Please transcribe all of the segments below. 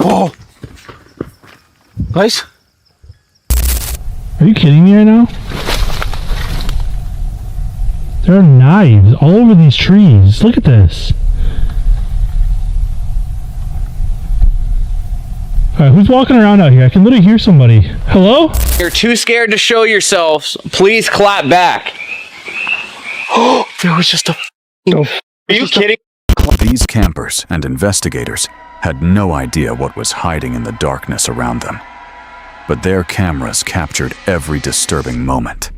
Oh, guys, Are you kidding me right now? There are knives all over these trees. Look at this. Alright, who's walking around out here? I can literally hear somebody. Hello? you're too scared to show yourselves. Please clap back. Oh, there was just a. No. Are you kidding? These campers and investigators had no idea what was hiding in the darkness around them. But their cameras captured every disturbing moment.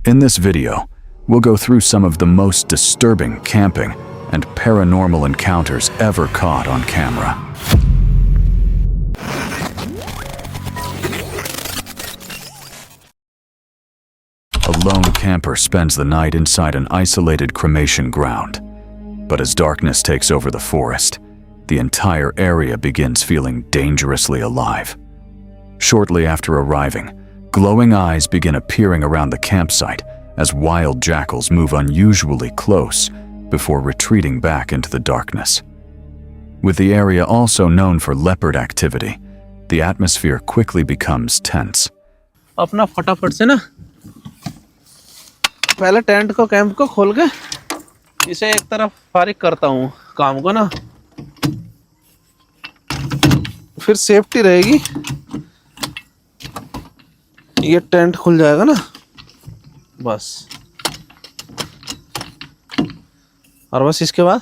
In this video, we'll go through some of the most disturbing camping and paranormal encounters ever caught on camera. A lone camper spends the night inside an isolated cremation ground. But as darkness takes over the forest, the entire area begins feeling dangerously alive. Shortly after arriving, glowing eyes begin appearing around the campsite as wild jackals move unusually close before retreating back into the darkness. With the area also known for leopard activity, the atmosphere quickly becomes tense. अपना फटाफट से ना पहले tent को camp को खोल के इसे एक तरफ फारिग करता हूँ काम को ना, फिर सेफ्टी रहेगी। ये टेंट खुल जाएगा ना बस, और बस इसके बाद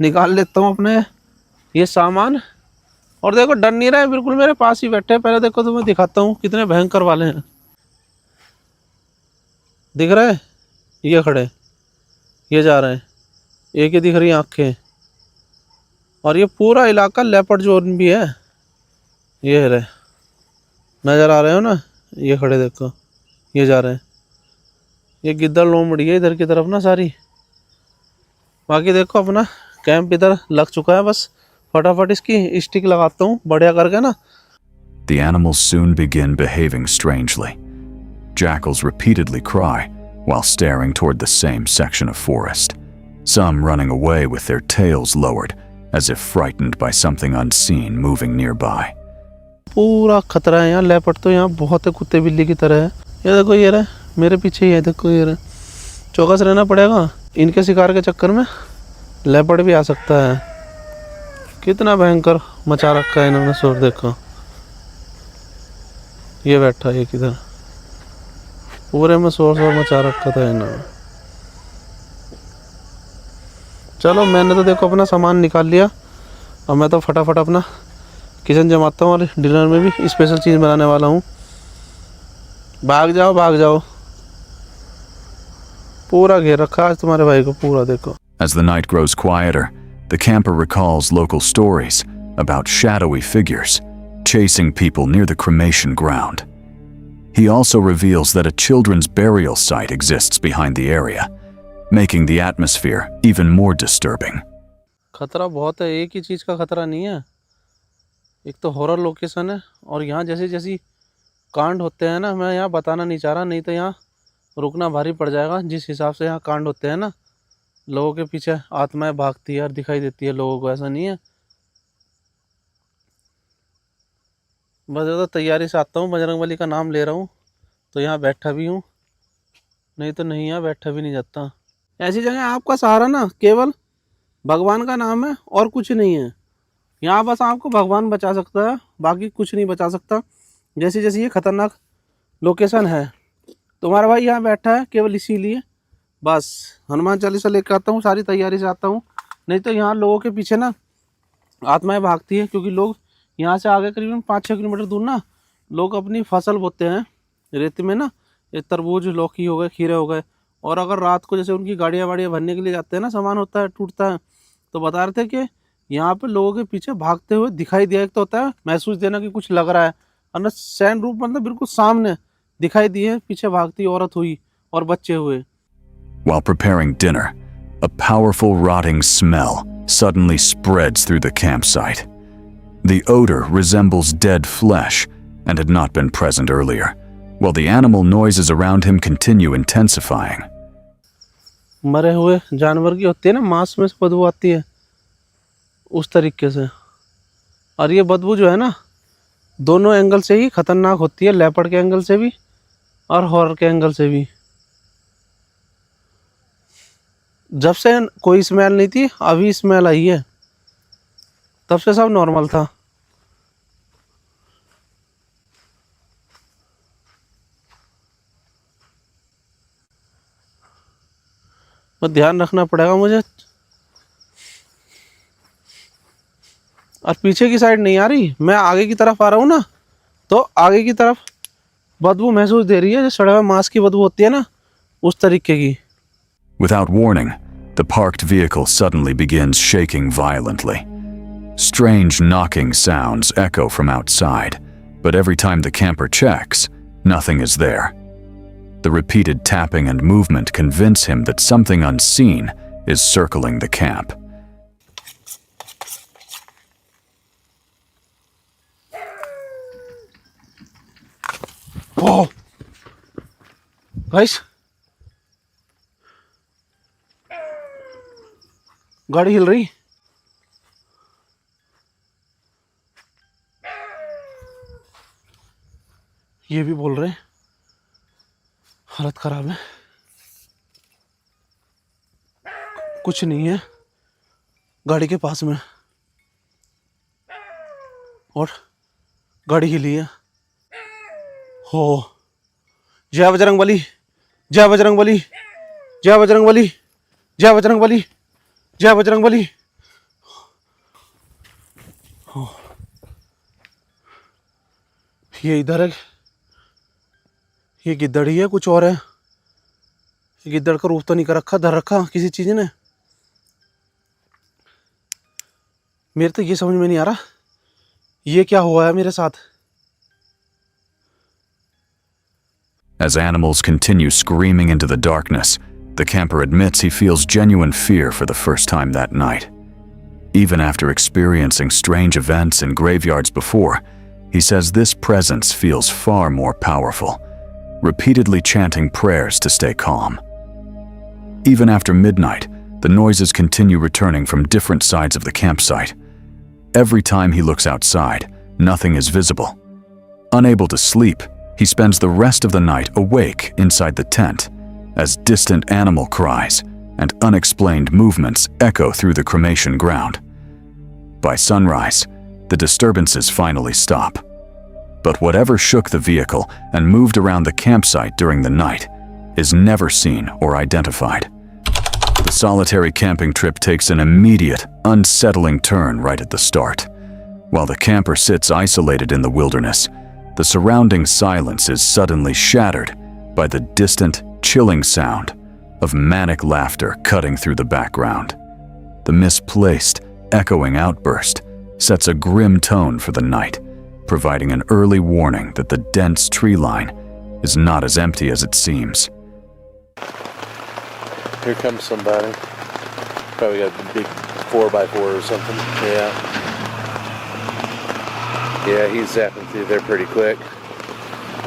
निकाल लेता हूँ अपने ये सामान। और देखो डर नहीं रहा है, बिल्कुल मेरे पास ही बैठे हैं। पहले देखो तुम्हें दिखाता हूँ कितने भयंकर वाले हैं। दिख रहा है? ये खड़े, ये जा रहे हैं, एक ही दिख रही आंखें। और ये पूरा इलाका लेपर्ड जोन भी है। ये रहे, नज़र आ रहे हो ना? ये खड़े देखो, ये जा रहे हैं। ये गिद्दड़ लोमड़ी है इधर की तरफ ना सारी। बाकी देखो अपना कैंप इधर लग चुका है, बस फटाफट इसकी स्टिक लगाता हूँ बढ़िया करके ना। The animals soon begin behaving strangely. Jackals repeatedly cry while staring toward the same section of forest, some running away with their tails lowered as if frightened by something unseen moving nearby. पूरा खतरा है यहाँ। Leopard तो यहाँ बहुत है, कुत्ते बिल्ली की तरह है। ये देखो, ये रहे मेरे पीछे ही है, देखो ये रहे। चौकस रहना पड़ेगा, इनके शिकार के चक्कर में लेपर्ड भी आ सकता है। कितना भयंकर मचा रखा है इन्होंने शोर। देखो ये बैठा है किधर, पूरे में शोर मचा रखा था इन्होंने। चलो मैंने तो देखो अपना सामान निकाल लिया। अब मैं तो फटाफट अपना किचन जमाता हूँ और डिनर में भी स्पेशल चीज़ बनाने वाला हूँ। भाग जाओ भाग जाओ, पूरा घेर रखा आज तुम्हारे भाई को पूरा। देखो। As the night grows quieter, the camper recalls local stories about shadowy figures chasing people near the cremation ground. He also reveals that a children's burial site exists behind the area, making the atmosphere even more disturbing. खतरा बहुत है, एक ही चीज़ का खतरा नहीं है। एक तो हॉरर लोकेशन है, और यहाँ जैसे जैसी कांड होते हैं ना, मैं यहाँ बताना नहीं चाह रहा, नहीं तो यहाँ रुकना भारी पड़ जाएगा। जिस हिसाब से यहाँ कांड होते हैं ना, लोगों के पीछे आत्माएं भागती है और दिखाई देती है लोगों को, ऐसा नहीं है। बस तो तैयारी से आता हूँ, बजरंगबली का नाम ले रहा हूँ तो यहाँ बैठा भी हूँ, नहीं तो नहीं यहाँ बैठा भी नहीं जाता। ऐसी जगह आपका सहारा ना केवल भगवान का नाम है और कुछ नहीं है। यहाँ बस आपको भगवान बचा सकता है, बाकी कुछ नहीं बचा सकता। जैसे जैसे ये खतरनाक लोकेशन है, तुम्हारा भाई यहाँ बैठा है केवल इसीलिए। बस हनुमान चालीसा लेकर आता हूँ, सारी तैयारी से आता हूँ, नहीं तो यहाँ लोगों के पीछे ना आत्माएं भागती है। क्योंकि लोग यहाँ से आगे करीबन 5-6 किलोमीटर दूर ना लोग अपनी फसल बोते हैं रेत में ना, ये तरबूज, लौकी हो गए, खीरे हो गए। और अगर रात को जैसे उनकी गाड़ियाँ वाड़ियाँ भरने के लिए जाते हैं ना, सामान होता है टूटता है, तो बता रहे थे कि यहाँ पे लोगों के पीछे भागते हुए दिखाई दिया। एक तो होता है महसूस देना कि कुछ लग रहा है, और ना सैन रूप मतलब बिल्कुल सामने दिखाई दिए पीछे भागती औरत हुई और बच्चे हुए। While preparing dinner, a powerful rotting smell suddenly spreads through the campsite. The odor resembles dead flesh and had not been present earlier, while the animal noises around him continue intensifying. मरे हुए जानवर की होती है ना, मांस में से बदबू आती है, उस तरीके से। और ये बदबू जो है ना, दोनों एंगल से ही खतरनाक होती है, लेपर्ड के एंगल से भी और हॉरर के एंगल से भी। जब से कोई स्मेल नहीं थी, अभी स्मेल आई है, तब से सब नॉर्मल था। बस ध्यान रखना पड़ेगा मुझे। और पीछे की साइड नहीं आ रही, मैं आगे की तरफ आ रहा हूँ ना, तो आगे की तरफ बदबू महसूस दे रही है, जो सड़े हुए मांस की बदबू होती है ना, उस तरीके की। Without warning, the parked vehicle suddenly begins shaking violently. Strange knocking sounds echo from outside, but every time the camper checks, nothing is there. The repeated tapping and movement convince him that something unseen is circling the camp. Oh, guys, गाड़ी हिल रही। ये भी बोल रहे हैं हालत खराब है। कुछ नहीं है गाड़ी के पास में, और गाड़ी हिली है। हो, जय बजरंगबली, जय बजरंगबली, जय बजरंगबली, जय बजरंगबली, जय बजरंगबली। ये इधर है, ये गिद्दड़ ही है, कुछ और है। गिद्दड़ का रूप तो नहीं कर रखा, धर रखा किसी चीज ने। मेरे तो ये समझ में नहीं आ रहा ये क्या हुआ है मेरे साथ। As animals continue screaming into the darkness, the camper admits he feels genuine fear for the first time that night. Even after experiencing strange events in graveyards before, he says this presence feels far more powerful, repeatedly chanting prayers to stay calm. Even after midnight, the noises continue returning from different sides of the campsite. Every time he looks outside, nothing is visible. Unable to sleep, he spends the rest of the night awake inside the tent, as distant animal cries and unexplained movements echo through the cremation ground. By sunrise, the disturbances finally stop. But whatever shook the vehicle and moved around the campsite during the night is never seen or identified. The solitary camping trip takes an immediate, unsettling turn right at the start. While the camper sits isolated in the wilderness, the surrounding silence is suddenly shattered by the distant, chilling sound of manic laughter cutting through the background. The misplaced, echoing outburst sets a grim tone for the night, providing an early warning that the dense tree line is not as empty as it seems. Here comes somebody. Probably got a big 4x4 or something. Yeah, he's zapping through there pretty quick.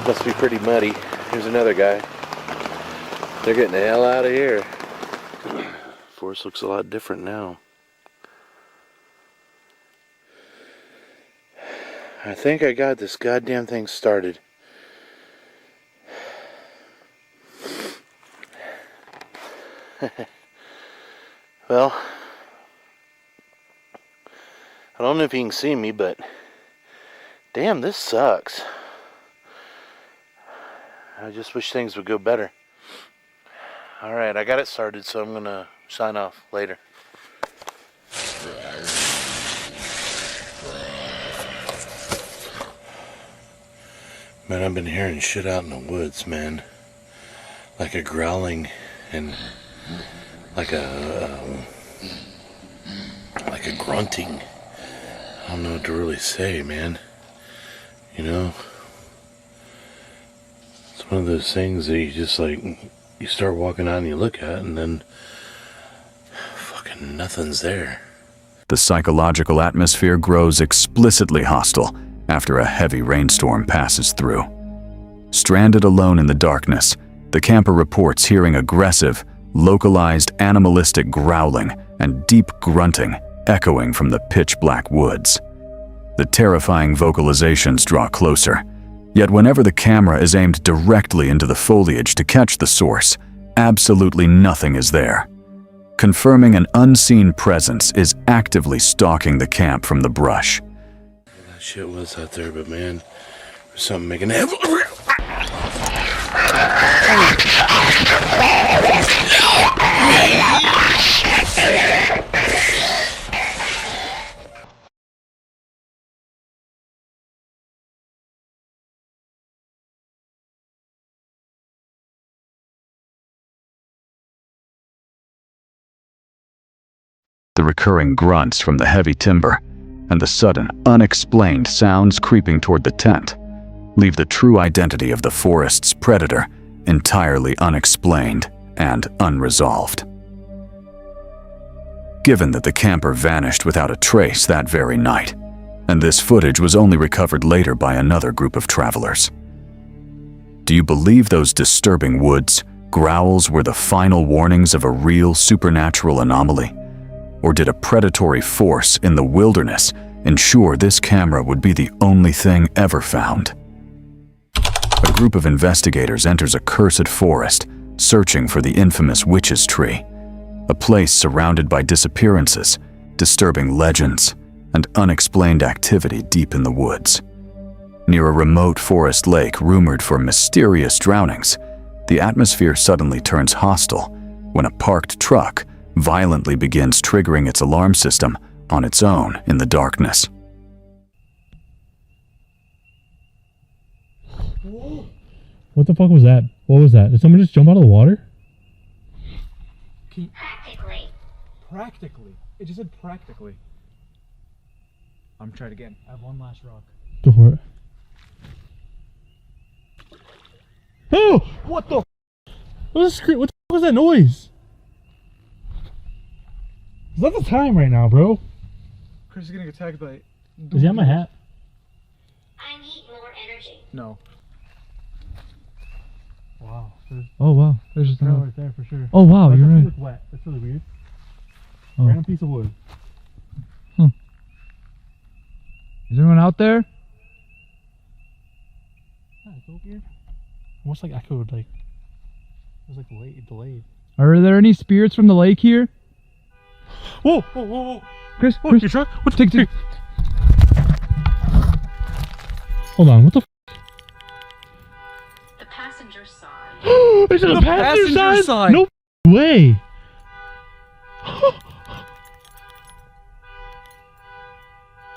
Must be pretty muddy. Here's another guy. They're getting the hell out of here. Forest looks a lot different now. I think I got this goddamn thing started. Well, I don't know if you can see me, but damn, this sucks. I just wish things would go better. Alright, I got it started, so I'm gonna sign off later. Man, I've been hearing shit out in the woods, man. Like a growling and like a grunting. I don't know what to really say, man. You know, it's one of those things that you just like, you start walking out and you look at, and then fucking nothing's there. The psychological atmosphere grows explicitly hostile after a heavy rainstorm passes through. Stranded alone in the darkness, the camper reports hearing aggressive, localized animalistic growling and deep grunting echoing from the pitch-black woods. The terrifying vocalizations draw closer. Yet whenever the camera is aimed directly into the foliage to catch the source, absolutely nothing is there, confirming an unseen presence is actively stalking the camp from the brush. That shit was out there, but man, there's something making it. The recurring grunts from the heavy timber and the sudden, unexplained sounds creeping toward the tent leave the true identity of the forest's predator entirely unexplained and unresolved. Given that the camper vanished without a trace that very night, and this footage was only recovered later by another group of travelers, do you believe those disturbing woods growls were the final warnings of a real supernatural anomaly? Or did a predatory force in the wilderness ensure this camera would be the only thing ever found? A group of investigators enters a cursed forest, searching for the infamous witch's tree, a place surrounded by disappearances, disturbing legends, and unexplained activity deep in the woods. Near a remote forest lake rumored for mysterious drownings, the atmosphere suddenly turns hostile when a parked truck violently begins triggering its alarm system on its own in the darkness. What the fuck was that? What was that? Did someone just jump out of the water? Practically. Practically. It just said practically. I'm trying again. I have one last rock. Go for it. Oh! What the? What the fuck was that noise? Is that the time right now, bro? Chris is getting attacked by... Is he on my hat? I need more energy. No. Wow. Oh wow. There's just Trail another... right there for sure. Oh wow, That you're actually right. looks wet. That's really weird. Oh. Random piece of wood. Is anyone out there? Yeah, it's so weird. Almost like echoed, like... It was like delayed. Are there any spirits from the lake here? Whoa! Whoa! Whoa! Whoa! Chris, Oh, Chris, your truck? What take the... hold on, what the f? The passenger side. It's on the passenger side! No way!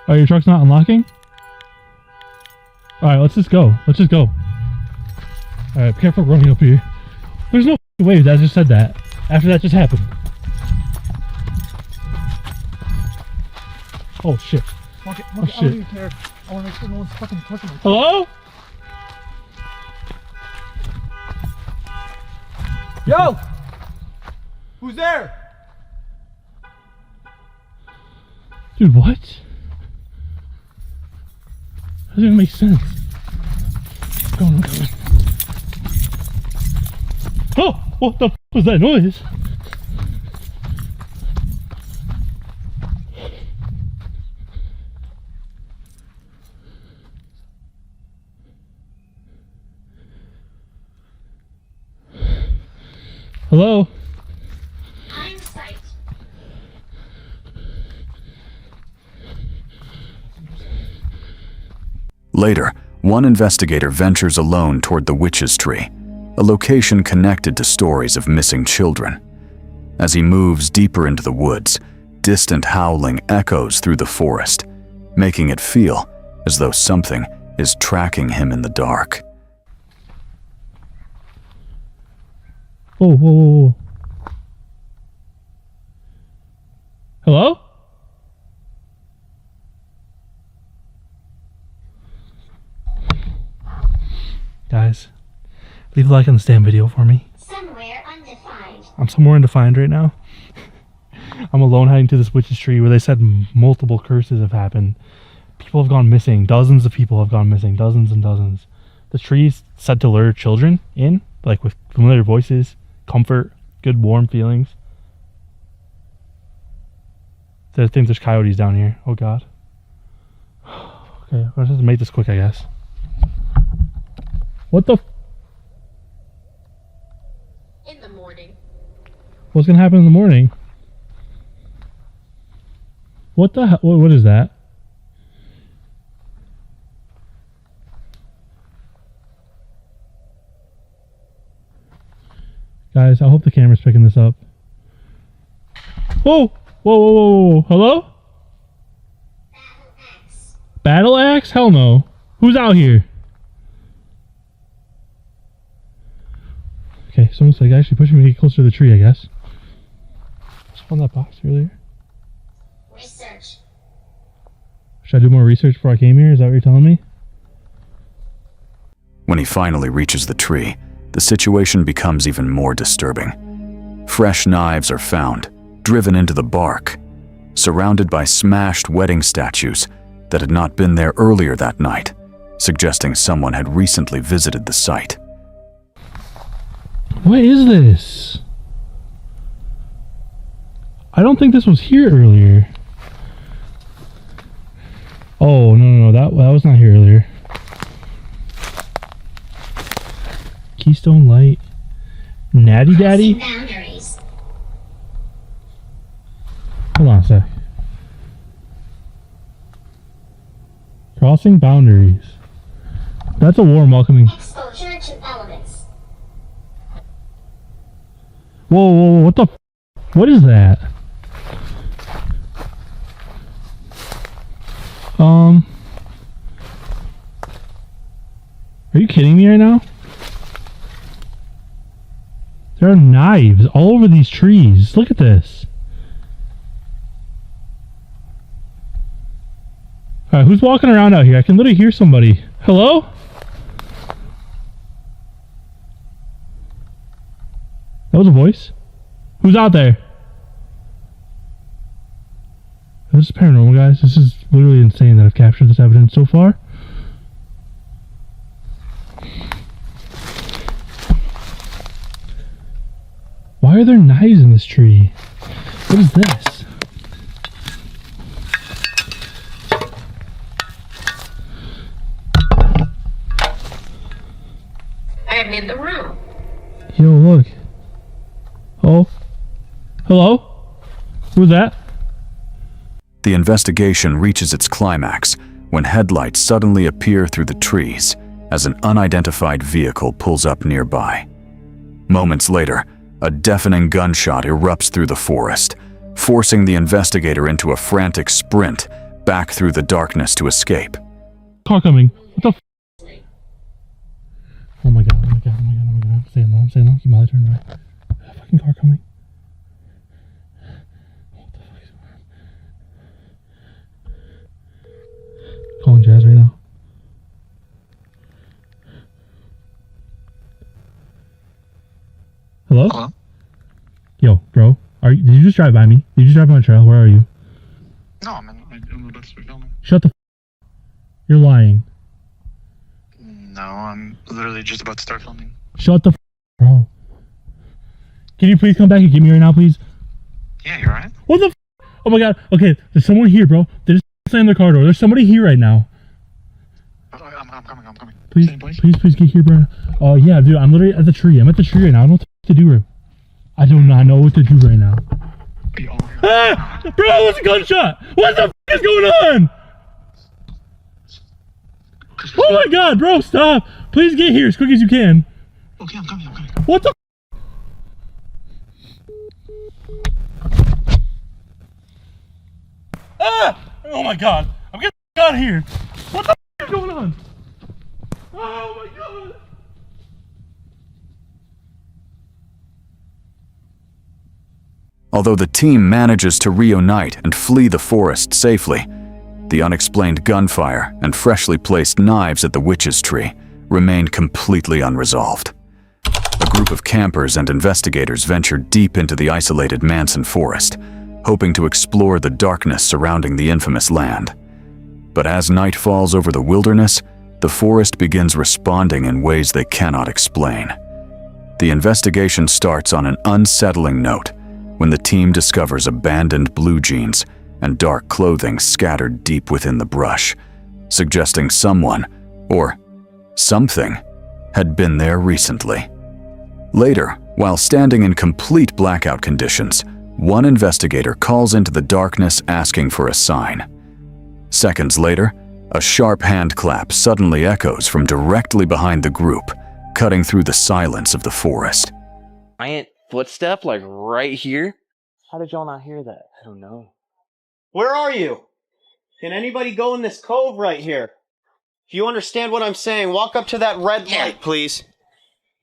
Oh, your truck's not unlocking? Alright, let's just go. Alright, careful running up here. There's no way that just said that. After that just happened. Oh shit. Fuck it, Oh, I shit. don't even care. I want to make sure no one's fucking touching me. Hello? Yo! Who's there? Dude, what? Doesn't even make sense. I'm going. Oh! What the f was that noise? Hello? Hindsight. Later, one investigator ventures alone toward the witch's tree, a location connected to stories of missing children. As he moves deeper into the woods, distant howling echoes through the forest, making it feel as though something is tracking him in the dark. Whoa, whoa, whoa, whoa. Hello? Guys, leave a like on the stand video for me. Somewhere undefined. I'm somewhere undefined right now. I'm alone hiding to this witch's tree where they said multiple curses have happened. People have gone missing. Dozens of people have gone missing. Dozens and dozens. The tree's said to lure children in, like with familiar voices, comfort, good warm feelings. I think there's coyotes down here. Oh god. Okay, let's just make this quick, I guess. What the? In the morning. What's gonna happen in the morning? What the hell? What is that? Guys, I hope the camera's picking this up. Whoa! Whoa, whoa, whoa, whoa. Hello? Battle axe? Hell no. Who's out here? Okay, someone's like actually pushing me to get closer to the tree, I guess. What's up on that box earlier? Research. Should I do more research before I came here? Is that what you're telling me? When he finally reaches the tree, the situation becomes even more disturbing. Fresh knives are found, driven into the bark, surrounded by smashed wedding statues that had not been there earlier that night, suggesting someone had recently visited the site. What is this? I don't think this was here earlier. Oh, no, that was not here earlier. Keystone Light. Natty Daddy? Boundaries. Hold on a sec. Crossing boundaries. That's a warm welcoming. Exposure to elements. Whoa, whoa, whoa, what the f? What is that? Are you kidding me right now? There are knives all over these trees. Look at this. Alright, who's walking around out here? I can literally hear somebody. Hello? That was a voice? Who's out there? This is paranormal, guys. This is literally insane that I've captured this evidence so far. Why are there knives in this tree? What is this? I am in the room. Yo, look. Oh. Hello? Who's that? The investigation reaches its climax when headlights suddenly appear through the trees as an unidentified vehicle pulls up nearby. Moments later, a deafening gunshot erupts through the forest, forcing the investigator into a frantic sprint back through the darkness to escape. Car coming. What the f? Oh my god, oh my god, oh my god, oh my god. I'm staying low, Keep my eye turned right. Fucking car coming. What the fuck is going on? Calling Jazz right now. Hello? Hello? Yo, bro. Did you just drive by me? Did you just drive by my trail? Where are you? No, I'm about to start filming. Shut the f. You're lying. No, I'm literally just about to start filming. Shut the f, bro. Can you please come back and get me right now, please? Yeah, you're right. What the f? Oh my god. Okay, there's someone here, bro. They just slammed their car door. There's somebody here right now. I'm coming. Please, Same place? please get here, bro. Oh yeah, dude. I'm literally at the tree. I'm at the tree right now. I don't know what to do. I do not know what to do right now. Ah! Bro, what's a gunshot? What the f is going on? Oh my god, bro, stop. Please get here as quick as you can. Okay, I'm coming. What the f? Ah! Oh my god. I'm getting out of here. What the f is going on? Oh my god. Although the team manages to reunite and flee the forest safely, the unexplained gunfire and freshly placed knives at the witch's tree remain completely unresolved. A group of campers and investigators venture deep into the isolated Manson forest, hoping to explore the darkness surrounding the infamous land. But as night falls over the wilderness, the forest begins responding in ways they cannot explain. The investigation starts on an unsettling note when the team discovers abandoned blue jeans and dark clothing scattered deep within the brush, suggesting someone, or something, had been there recently. Later, while standing in complete blackout conditions, one investigator calls into the darkness asking for a sign. Seconds later, a sharp hand clap suddenly echoes from directly behind the group, cutting through the silence of the forest. Giant footstep, like right here? How did y'all not hear that? I don't know. Where are you? Can anybody go in this cove right here? If you understand what I'm saying, walk up to that red light, please.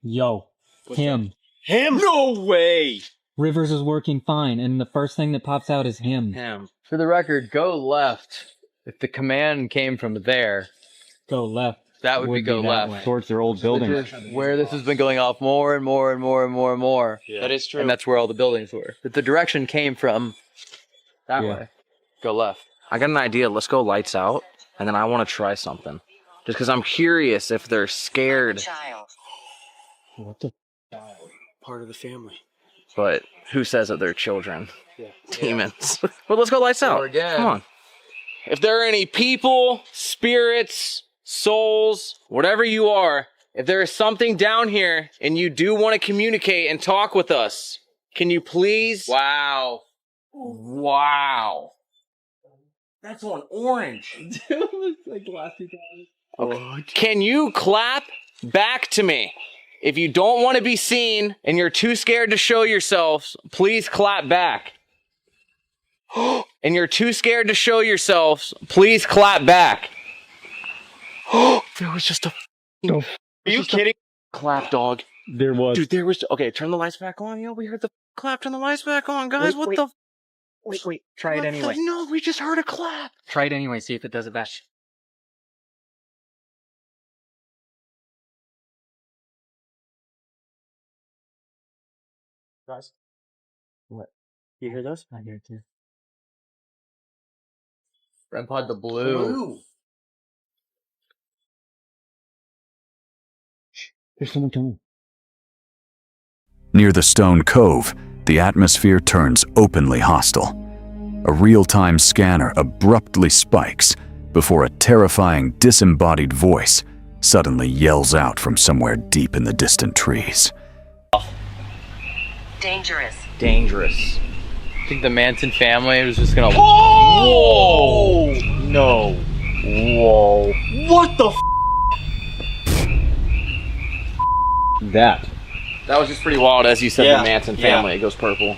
Yo, him. Him? No way! Rivers is working fine, and the first thing that pops out is him. Him. For the record, go left. If the command came from there, Go left. that would be go that left. way. Towards their old building. Which is where this has been going off more and more and more and more and more. That is true. And that's where all the buildings were. If the direction came from that way, go left. I got an idea. Let's go lights out, and then I want to try something. Just because I'm curious if they're scared. What the part of the family? But who says that they're children? Demons. Well, let's go lights out. Come on. If there are any people, spirits, souls, whatever you are, if there is something down here and you do want to communicate and talk with us, can you please? Wow. Wow. That's on orange. Like the last 2 times. Okay. Can you clap back to me? If you don't want to be seen and you're too scared to show yourselves, please clap back. And you're too scared to show yourselves, please clap back. There was just a... Are you kidding? Clap, dog. There was. Dude, there was... Okay, turn the lights back on. Yo, we heard the clap. Turn the lights back on, guys. Wait, wait, try it what anyway. No, we just heard a clap. Try it anyway, see if it does it back. Guys? What? You hear those? I hear it too. Red Pod the blue. There's someone coming. Near the stone cove, the atmosphere turns openly hostile. A real-time scanner abruptly spikes before a terrifying disembodied voice suddenly yells out from somewhere deep in the distant trees. Dangerous. Dangerous. I think the Manson family was just gonna... Whoa! No. Whoa. What the That. That was just pretty wild, as you said, Yeah, the Manson yeah. family. It goes purple.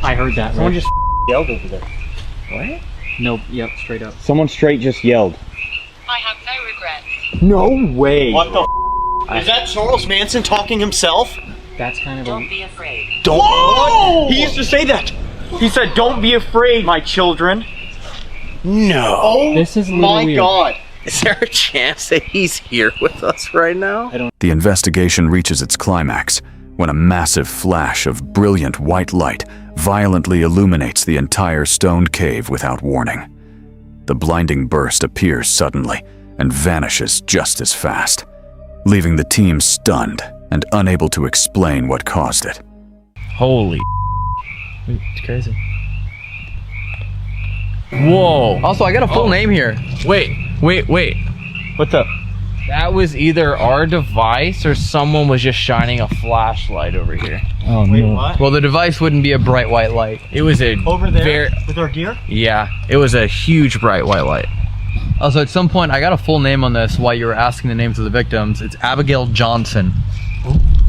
I heard that. Someone Right? just yelled over there. What? Nope, yep, straight up. Someone straight just yelled. I have no regrets. No way. What the Is that Charles Manson talking himself? That's kind of Don't be afraid. Don't. Whoa! He used to say that. He said, "Don't be afraid, my children." No. Oh, This is a little my weird. God. Is there a chance that he's here with us right now? The investigation reaches its climax when a massive flash of brilliant white light violently illuminates the entire stone cave without warning. The blinding burst appears suddenly and vanishes just as fast, leaving the team stunned and unable to explain what caused it. Holy. It's crazy. Whoa. Also, I got a full name here. Wait. What's up? That was either our device or someone was just shining a flashlight over here. Oh, Wait, no. what? Well, the device wouldn't be a bright white light. It was a Over there very- with our gear? yeah, it was a huge bright white light. Also, at some point, I got a full name on this while you were asking the names of the victims. It's Abigail Johnson.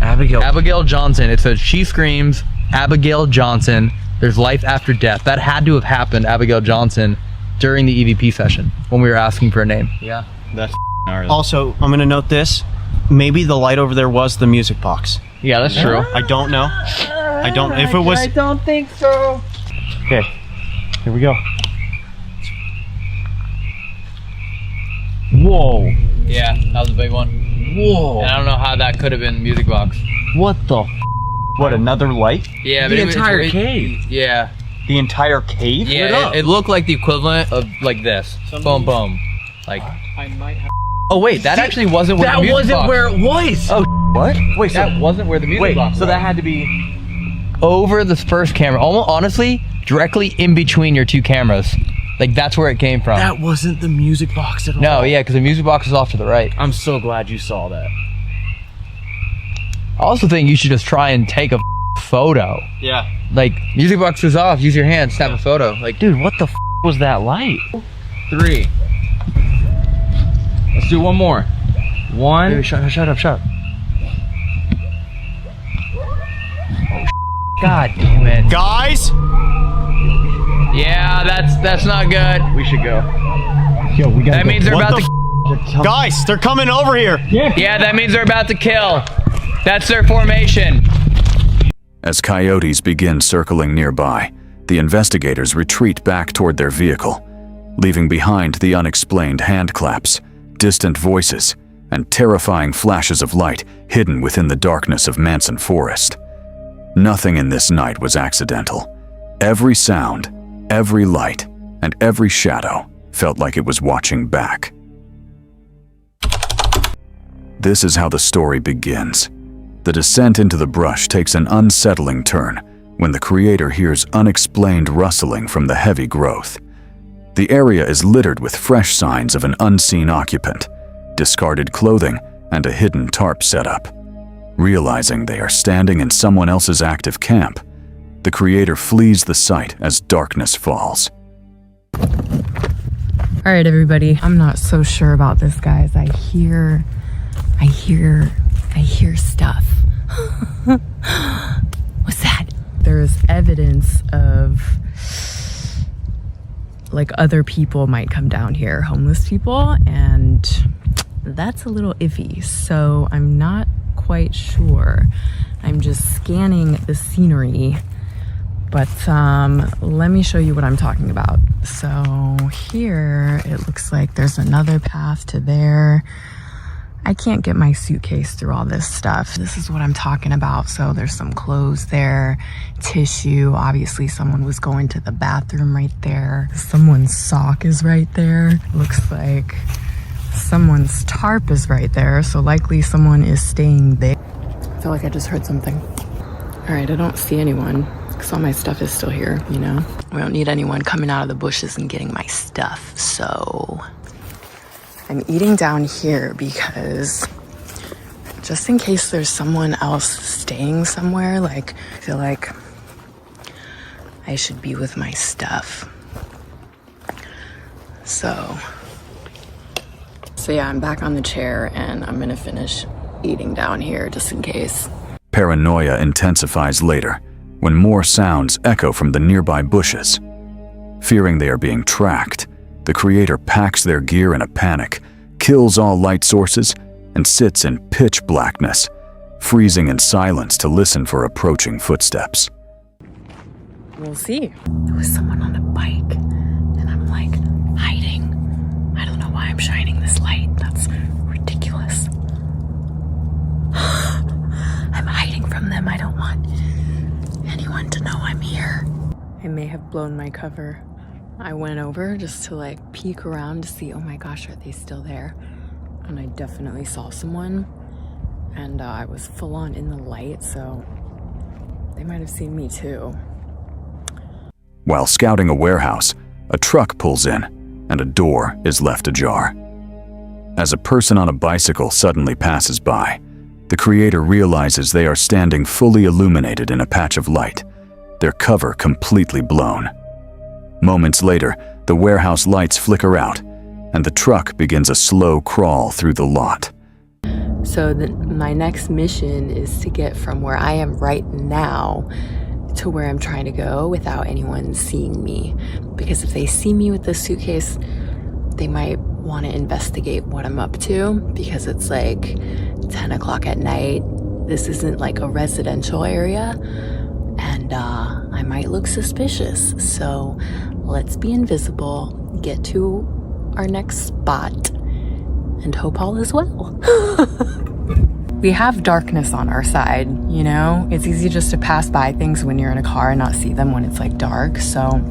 Abigail Johnson. It says she screams, Abigail Johnson. There's life after death. That had to have happened, Abigail Johnson, during the EVP session when we were asking for a name. Yeah. That's gnarly. Also, I'm going to note this. Maybe the light over there was the music box. Yeah, that's true. I don't know. I don't. If it was. I don't think so. Okay. Here we go. Whoa. Yeah, that was a big one. Whoa. And I don't know how that could have been the music box. What the What, another light? Yeah, The but entire cave? Yeah. The entire cave? Yeah, it looked like the equivalent of like this. Boom, boom. Like. I might have. Oh wait, that actually wasn't where the music box. it was. Oh, what? Wait, so That wasn't where the music wait, box so was. that had to be Over the first camera. Almost honestly, directly in between your two cameras. Like, that's where it came from. That wasn't the music box at all. No, yeah, because the music box is off to the right. I'm so glad you saw that. I also think you should just try and take a photo. Yeah. Like, music box was off, use your hand, snap a photo. Like, Dude, what the was that light? 3. Let's do one more. 1. Dude, shut up. Oh, God damn it. Guys? Yeah, that's not good. we should go. Yo, we gotta That go. means they're What about the to... Guys, they're coming over here. Yeah, that means they're about to kill. That's their formation. As coyotes begin circling nearby, the investigators retreat back toward their vehicle, leaving behind the unexplained hand claps, distant voices, and terrifying flashes of light hidden within the darkness of Manson Forest. Nothing in this night was accidental. Every sound, every light, and every shadow felt like it was watching back. This is how the story begins. The descent into the brush takes an unsettling turn when the creator hears unexplained rustling from the heavy growth. The area is littered with fresh signs of an unseen occupant, discarded clothing, and a hidden tarp setup. Realizing they are standing in someone else's active camp, the creator flees the site as darkness falls. All right, everybody. I'm not so sure about this, guys. I hear stuff. What's that? There's evidence of like other people might come down here, homeless people, and that's a little iffy. So I'm not quite sure. I'm just scanning the scenery, but let me show you what I'm talking about. So here it looks like there's another path to there. I can't get my suitcase through all this stuff. This is what I'm talking about. So there's some clothes there, tissue. Obviously someone was going to the bathroom right there. Someone's sock is right there. Looks like someone's tarp is right there. So likely someone is staying there. I feel like I just heard something. All right, I don't see anyone because all my stuff is still here, you know? We don't need anyone coming out of the bushes and getting my stuff, so... I'm eating down here because just in case there's someone else staying somewhere, like, I feel like I should be with my stuff. So yeah, I'm back on the chair and I'm gonna finish eating down here just in case. Paranoia intensifies later when more sounds echo from the nearby bushes. Fearing they are being tracked, the creator packs their gear in a panic, kills all light sources, and sits in pitch blackness, freezing in silence to listen for approaching footsteps. We'll see. There was someone on a bike and I'm like hiding. I don't know why I'm shining this light. That's ridiculous. I'm hiding from them. I don't want anyone to know I'm here. I may have blown my cover. I went over just to like peek around to see, oh my gosh, are they still there? And I definitely saw someone, and I was full on in the light, so they might have seen me too. While scouting a warehouse, a truck pulls in and a door is left ajar. As a person on a bicycle suddenly passes by, the creator realizes they are standing fully illuminated in a patch of light, their cover completely blown. Moments later, the warehouse lights flicker out, and the truck begins a slow crawl through the lot. So my next mission is to get from where I am right now to where I'm trying to go without anyone seeing me. Because if they see me with this suitcase, they might want to investigate what I'm up to, because it's like 10 o'clock at night. This isn't like a residential area, and I might look suspicious. So let's be invisible, get to our next spot, and hope all is well. We have darkness on our side, you know? It's easy just to pass by things when you're in a car and not see them when it's like dark. So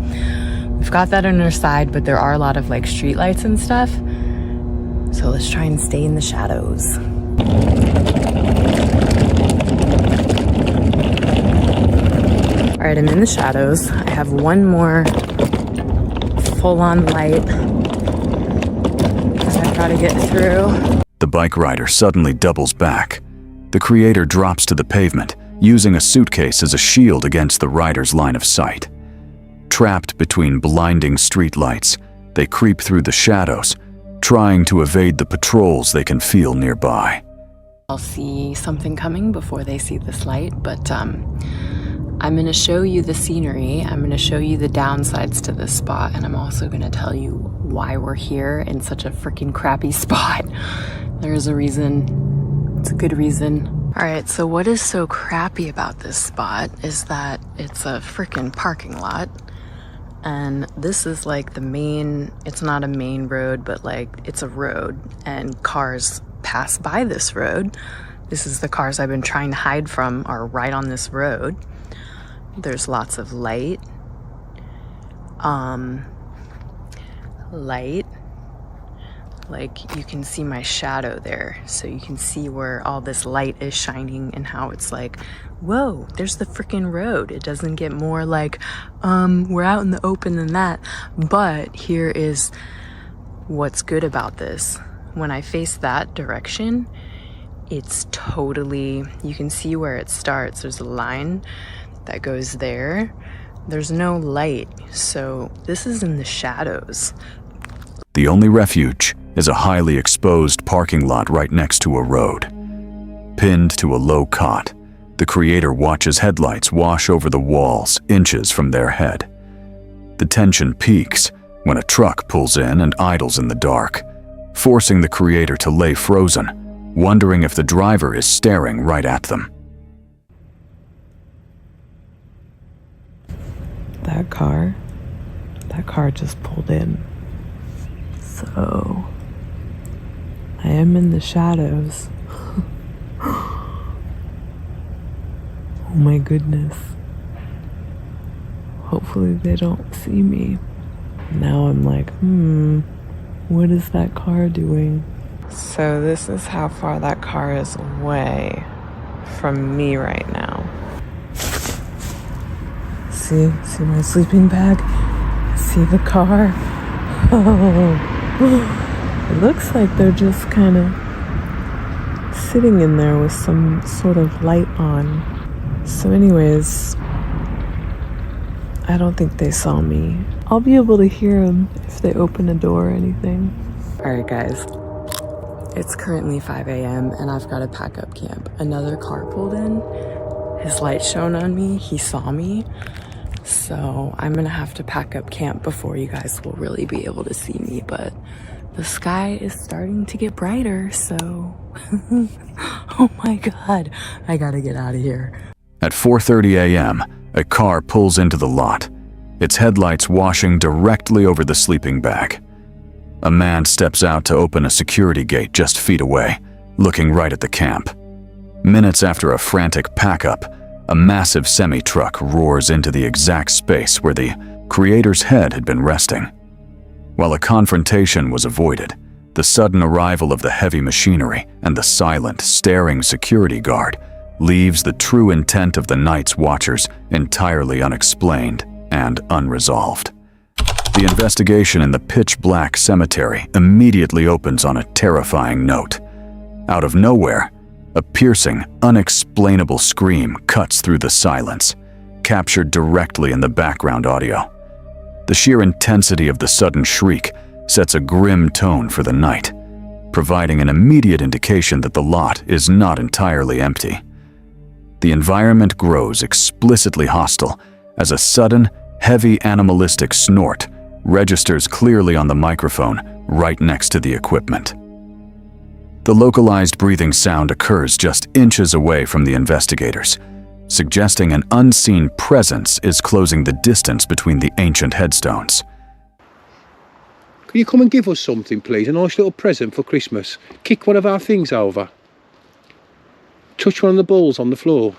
we've got that on our side, but there are a lot of like street lights and stuff. So let's try and stay in the shadows. All right, I'm in the shadows. I have one more full on light. Because I've got to get through. The bike rider suddenly doubles back. The creator drops to the pavement, using a suitcase as a shield against the rider's line of sight. Trapped between blinding streetlights, they creep through the shadows, trying to evade the patrols they can feel nearby. I'll see something coming before they see this light, but I'm going to show you the scenery. I'm going to show you the downsides to this spot, and I'm also going to tell you why we're here in such a freaking crappy spot. There's a reason. It's a good reason. All right, so what is so crappy about this spot is that it's a freaking parking lot. And this is like the main, it's not a main road, but like it's a road, and cars pass by this road. This is the cars I've been trying to hide from are right on this road. There's lots of light. Like you can see my shadow there. So you can see where all this light is shining and how it's like, whoa, there's the freaking road. It doesn't get more like, we're out in the open than that. But here is what's good about this. When I face that direction, it's totally, you can see where it starts. There's a line that goes there. There's no light, so this is in the shadows. The only refuge is a highly exposed parking lot right next to a road. Pinned to a low cot, the creator watches headlights wash over the walls inches from their head. The tension peaks when a truck pulls in and idles in the dark, forcing the creator to lay frozen, wondering if the driver is staring right at them. That car just pulled in. So, I am in the shadows. Oh my goodness. Hopefully they don't see me. Now I'm like, what is that car doing? So this is how far that car is away from me right now. See my sleeping bag? See the car? Oh, it looks like they're just kind of sitting in there with some sort of light on. So anyways, I don't think they saw me. I'll be able to hear them if they open a door or anything. Alright guys, it's currently 5 a.m. and I've got to pack up camp. Another car pulled in, his light shone on me, he saw me. So I'm gonna have to pack up camp before you guys will really be able to see me, but the sky is starting to get brighter, so oh my god, I gotta get out of here. At 4:30 a.m., a car pulls into the lot, its headlights washing directly over the sleeping bag. A man steps out to open a security gate just feet away, looking right at the camp. Minutes after a frantic pack-up, a massive semi-truck roars into the exact space where the creator's head had been resting. While a confrontation was avoided, the sudden arrival of the heavy machinery and the silent, staring security guard leaves the true intent of the night's watchers entirely unexplained and unresolved. The investigation in the pitch-black cemetery immediately opens on a terrifying note. Out of nowhere, a piercing, unexplainable scream cuts through the silence, captured directly in the background audio. The sheer intensity of the sudden shriek sets a grim tone for the night, providing an immediate indication that the lot is not entirely empty. The environment grows explicitly hostile as a sudden, heavy animalistic snort registers clearly on the microphone right next to the equipment. The localized breathing sound occurs just inches away from the investigators, suggesting an unseen presence is closing the distance between the ancient headstones. Can you come and give us something, please? A nice little present for Christmas. Kick one of our things over. Touch one of the balls on the floor.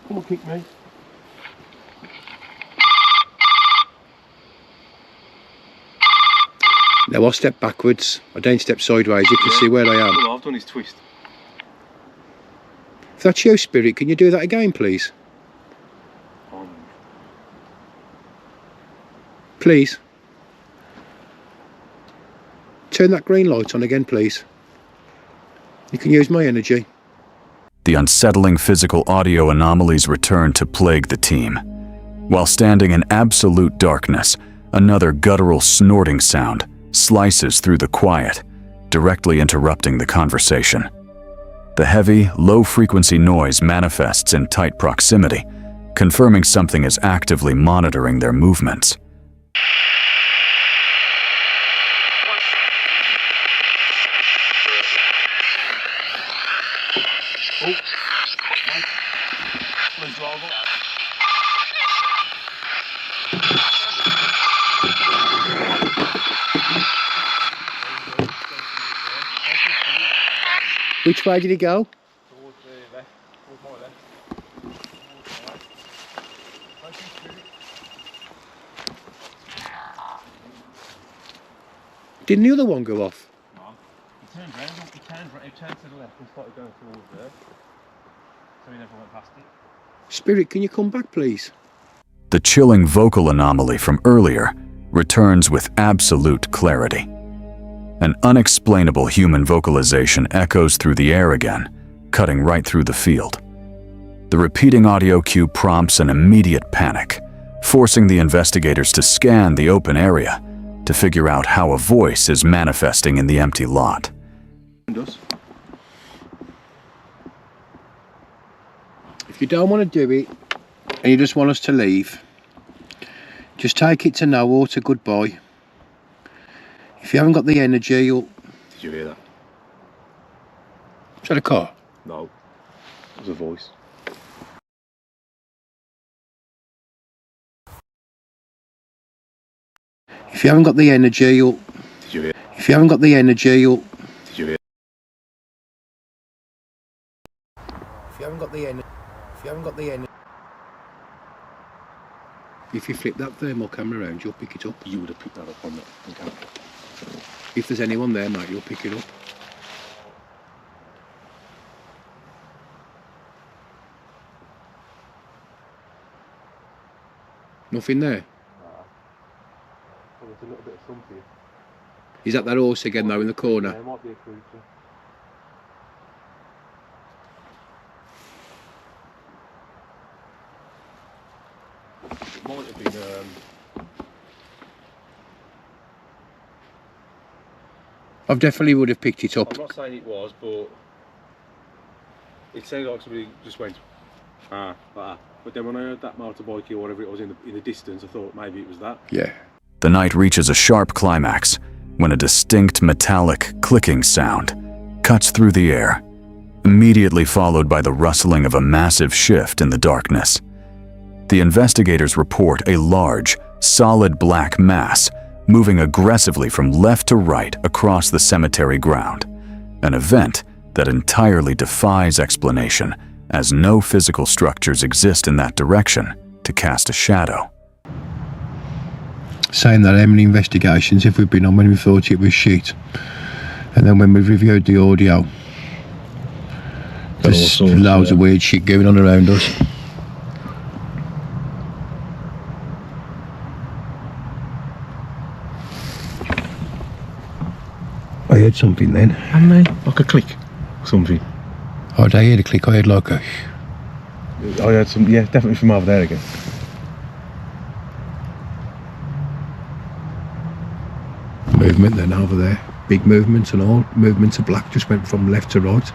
Come on, kick me. Now I step backwards, I don't step sideways, you can see where I am. All I've done is twist. If that's you, Spirit, can you do that again, please? Please. Turn that green light on again, please. You can use my energy. The unsettling physical audio anomalies return to plague the team. While standing in absolute darkness, another guttural snorting sound slices through the quiet, directly interrupting the conversation. The heavy, low-frequency noise manifests in tight proximity, confirming something is actively monitoring their movements. Which way did he go? Towards the left, towards my left. Didn't the other one go off? No. He turned round, he turned to the left and started going towards there. So he never went past it. Spirit, can you come back, please? The chilling vocal anomaly from earlier returns with absolute clarity. An unexplainable human vocalization echoes through the air again, cutting right through the field. The repeating audio cue prompts an immediate panic, forcing the investigators to scan the open area to figure out how a voice is manifesting in the empty lot. If you don't want to do it, and you just want us to leave, just take it to no or to goodbye. If you haven't got the energy, you'll... Did you hear that? Is that a car? No. It was a voice. If you haven't got the energy, you'll... Did you hear? If you haven't got the energy, you'll... Did you hear? If you haven't got the energy... If you haven't got the energy... If you flip that thermal camera around, you'll pick it up. You would have picked that up on that camera. If there's anyone there, mate, you'll pick it up. Nothing there? Well, there's a little bit of something. Is that horse again, though, in the corner? Yeah, it might be a creature. It might have been, I definitely would have picked it up. I'm not saying it was, but it sounded like somebody just went, like that. But then when I heard that motorbike or whatever it was in the distance, I thought maybe it was that. Yeah. The night reaches a sharp climax when a distinct metallic clicking sound cuts through the air, immediately followed by the rustling of a massive shift in the darkness. The investigators report a large, solid black mass moving aggressively from left to right across the cemetery ground, an event that entirely defies explanation, as no physical structures exist in that direction to cast a shadow. Saying that, how many investigations have we been on when we thought it was shit? And then when we reviewed the audio, there's loads of weird shit going on around us. I heard something then. Hadn't I? Like a click or something. Oh, did I hear the click? I heard like a... I heard some, yeah, definitely from over there again. Movement then over there. Big movements and all. Movements of black just went from left to right.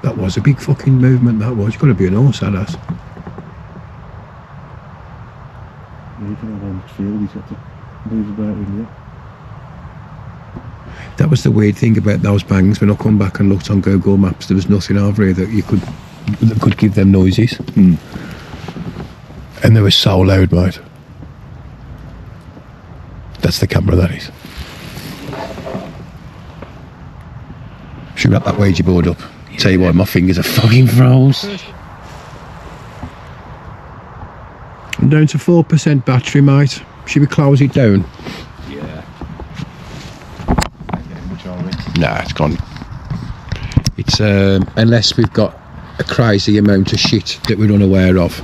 That was a big fucking movement, that was. You've got to be an horse, that has. That was the weird thing about those bangs. When I come back and looked on Google Maps, there was nothing over here that could give them noises. And they were so loud, mate. That's the camera, that is. Should we wrap that Ouija board up? Yeah. Tell you what, my fingers are fucking froze. I'm down to 4% battery, mate. Should we close it down? Yeah. Nah, it's gone. It's unless we've got a crazy amount of shit that we're unaware of.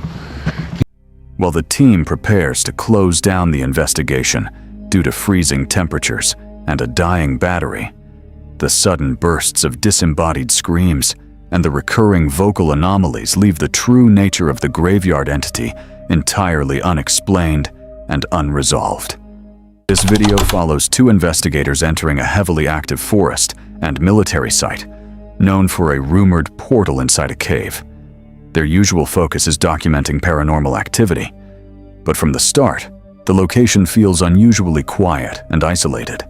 While the team prepares to close down the investigation due to freezing temperatures and a dying battery, the sudden bursts of disembodied screams and the recurring vocal anomalies leave the true nature of the graveyard entity entirely unexplained and unresolved. This video follows two investigators entering a heavily active forest and military site, known for a rumored portal inside a cave. Their usual focus is documenting paranormal activity, but from the start, the location feels unusually quiet and isolated.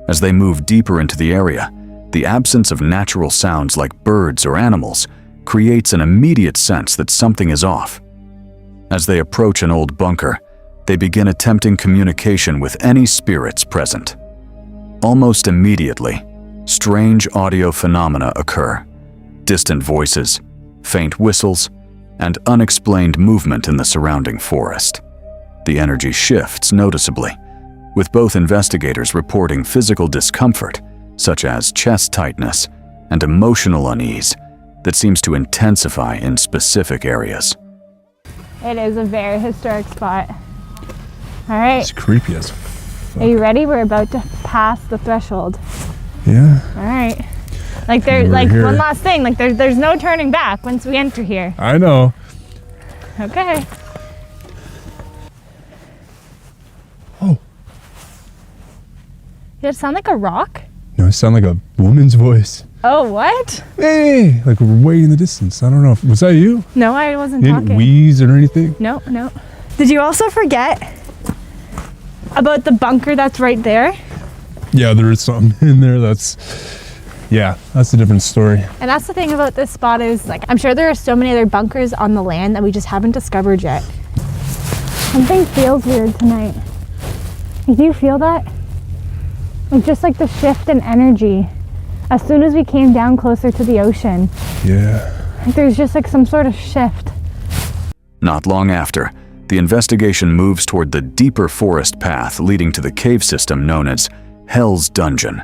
As they move deeper into the area, the absence of natural sounds like birds or animals creates an immediate sense that something is off. As they approach an old bunker, they begin attempting communication with any spirits present. Almost immediately, strange audio phenomena occur. Distant voices, faint whistles, and unexplained movement in the surrounding forest. The energy shifts noticeably, with both investigators reporting physical discomfort, such as chest tightness and emotional unease that seems to intensify in specific areas. It is a very historic spot. All right. It's creepy as fuck. Are you ready? We're about to pass the threshold. Yeah. All right. Like there's like here. one last thing. Like there's no turning back once we enter here. I know. Okay. Oh. Did it sound like a rock? No, it sounded like a woman's voice. Oh, what? Hey, like we're way in the distance. I don't know. Was that you? No, I wasn't You talking. didn't wheeze or anything? No, no. Did you also forget about the bunker that's right there? Yeah, there is something in there that's a different story. And that's the thing about this spot is, like, I'm sure there are so many other bunkers on the land that we just haven't discovered yet. Something feels weird tonight. Do you feel that? Like, just like the shift in energy as soon as we came down closer to the ocean. Yeah. Like, there's just like some sort of shift. Not long after, the investigation moves toward the deeper forest path leading to the cave system known as Hell's Dungeon.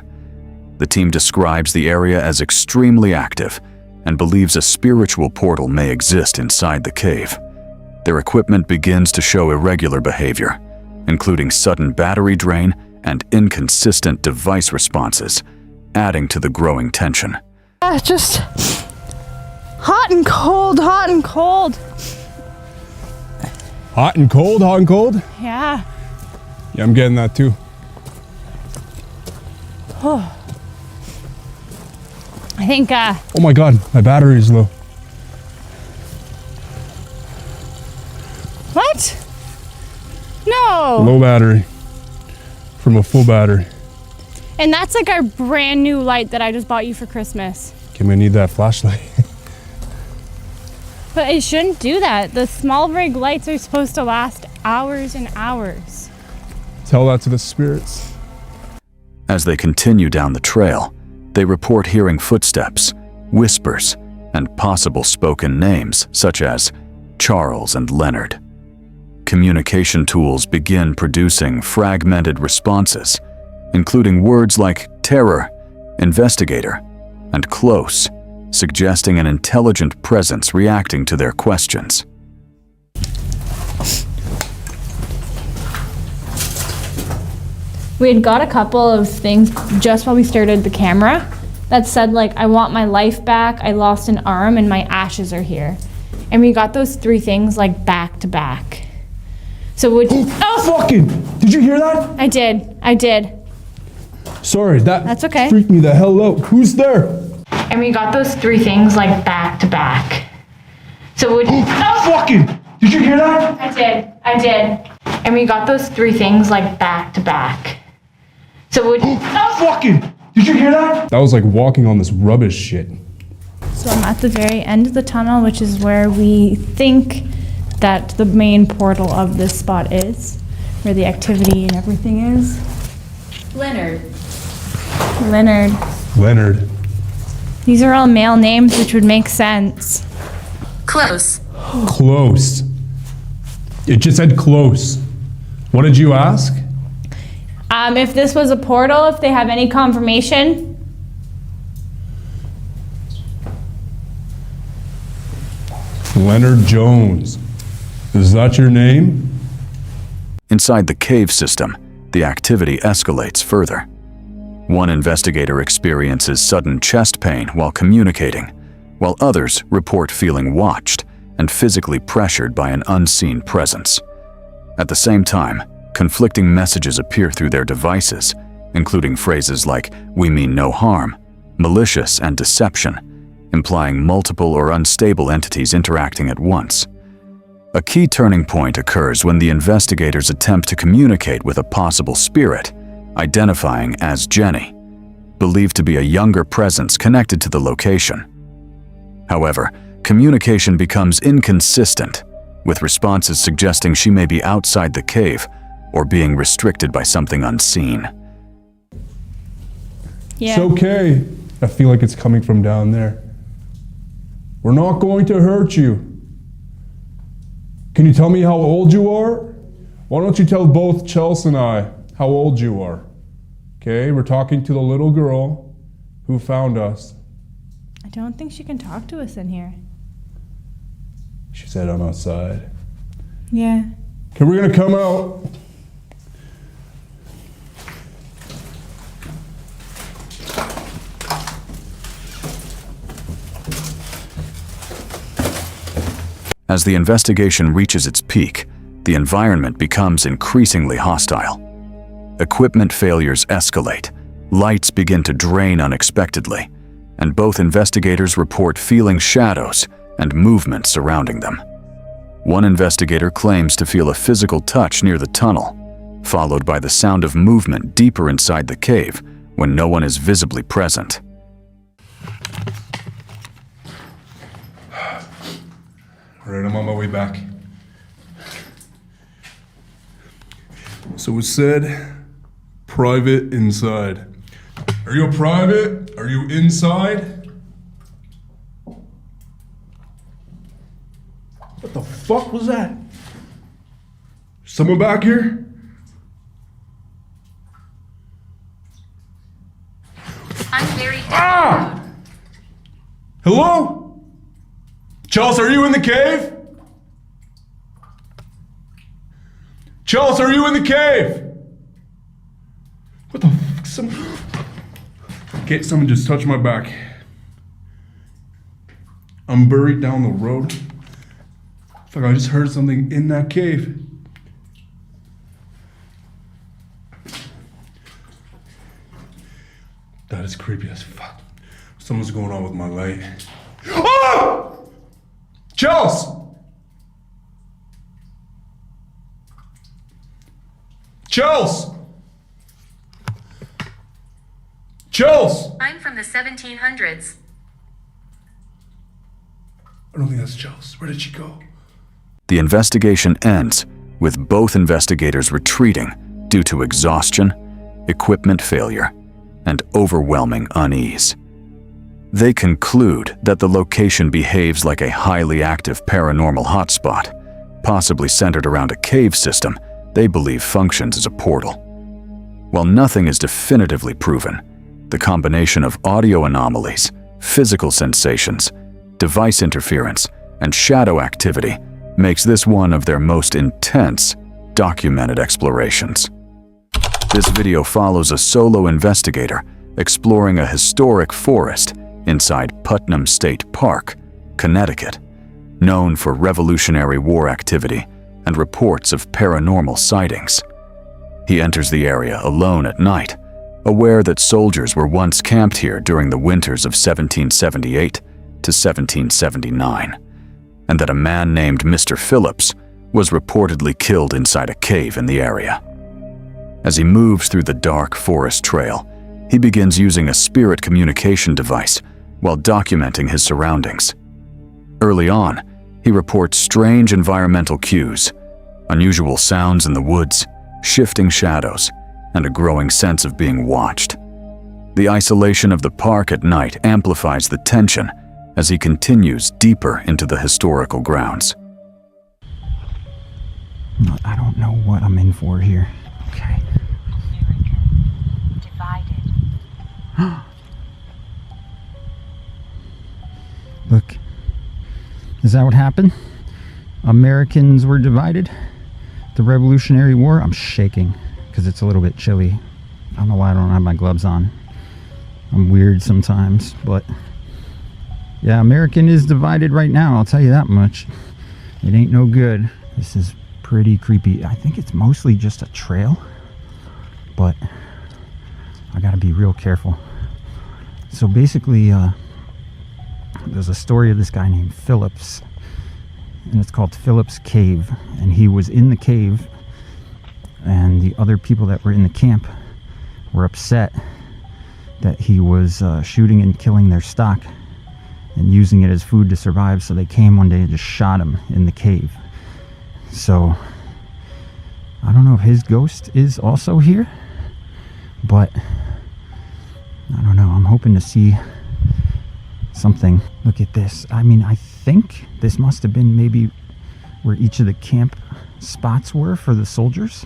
The team describes the area as extremely active and believes a spiritual portal may exist inside the cave. Their equipment begins to show irregular behavior, including sudden battery drain and inconsistent device responses, adding to the growing tension. Just hot and cold, hot and cold. Hot and cold, hot and cold? Yeah. Yeah, I'm getting that too. Oh. I think, Oh my god, my battery is low. What? No. Low battery. From a full battery. And that's like our brand new light that I just bought you for Christmas. Okay, we need that flashlight. But it shouldn't do that. The small rig lights are supposed to last hours and hours. Tell that to the spirits. As they continue down the trail, they report hearing footsteps, whispers, and possible spoken names such as Charles and Leonard. Communication tools begin producing fragmented responses, including words like terror, investigator, and close, suggesting an intelligent presence reacting to their questions. We had got a couple of things just while we started the camera that said, like, I want my life back, I lost an arm, and my ashes are here. And we got those three things like back to back. So would Fucking! Did you hear that? I did. Sorry, That's okay. freaked me the hell out. Who's there? And we got those three things like back to back. So would Fucking! Did you hear that? I did. And we got those three things like back to back. So would Fucking! Did you hear that? That was like walking on this rubbish shit. So I'm at the very end of the tunnel, which is where we think that the main portal of this spot is, where the activity and everything is. Leonard. These are all male names, which would make sense. Close. Close. It just said close. What did you ask? If this was a portal, if they have any confirmation. Leonard Jones. Is that your name? Inside the cave system, the activity escalates further. One investigator experiences sudden chest pain while communicating, while others report feeling watched and physically pressured by an unseen presence. At the same time, conflicting messages appear through their devices, including phrases like "we mean no harm," "malicious," and "deception," implying multiple or unstable entities interacting at once. A key turning point occurs when the investigators attempt to communicate with a possible spirit, identifying as Jenny, believed to be a younger presence connected to the location. However, communication becomes inconsistent, with responses suggesting she may be outside the cave or being restricted by something unseen. It's okay. I feel like it's coming from down there. We're not going to hurt you. Can you tell me how old you are? Why don't you tell both Chelsea and I how old you are? Okay, we're talking to the little girl who found us. I don't think she can talk to us in here. She said I'm outside. Yeah. Okay, we're gonna come out. As the investigation reaches its peak, the environment becomes increasingly hostile. Equipment failures escalate, lights begin to drain unexpectedly, and both investigators report feeling shadows and movement surrounding them. One investigator claims to feel a physical touch near the tunnel, followed by the sound of movement deeper inside the cave when no one is visibly present. All right, I'm on my way back. So it said, private inside. Are you a private? Are you inside? What the fuck was that? Someone back here? I'm very Hello? Chelsea, are you in the cave? Chelsea, are you in the cave? What the fuck? Okay, someone just touched my back. I'm buried down the road. Fuck, I just heard something in that cave. That is creepy as fuck. Something's going on with my light. Oh! Chelsea! Chelsea! Chelsea! I'm from the 1700s. I don't think that's Chelsea. Where did she go? The investigation ends with both investigators retreating due to exhaustion, equipment failure, and overwhelming unease. They conclude that the location behaves like a highly active paranormal hotspot, possibly centered around a cave system they believe functions as a portal. While nothing is definitively proven, the combination of audio anomalies, physical sensations, device interference, and shadow activity makes this one of their most intense documented explorations. This video follows a solo investigator exploring a historic forest inside Putnam State Park, Connecticut, known for Revolutionary War activity and reports of paranormal sightings. He enters the area alone at night, aware that soldiers were once camped here during the winters of 1778 to 1779, and that a man named Mr. Phillips was reportedly killed inside a cave in the area. As he moves through the dark forest trail, he begins using a spirit communication device while documenting his surroundings. Early on, he reports strange environmental cues, unusual sounds in the woods, shifting shadows, and a growing sense of being watched. The isolation of the park at night amplifies the tension as he continues deeper into the historical grounds. I don't know what I'm in for here. Okay. Look. Is that what happened? Americans were divided? The Revolutionary War? I'm shaking because it's a little bit chilly. I don't know why I don't have my gloves on. I'm weird sometimes, but yeah, American is divided right now, I'll tell you that much. It ain't no good. This is pretty creepy. I think it's mostly just a trail, but I gotta be real careful. So basically, there's a story of this guy named Phillips, and it's called Phillips Cave, and he was in the cave, and the other people that were in the camp were upset that he was shooting and killing their stock and using it as food to survive, so they came one day and just shot him in the cave. So I don't know if his ghost is also here, but I don't know. I'm hoping to see something. Look at this. I mean, I think this must have been maybe where each of the camp spots were for the soldiers.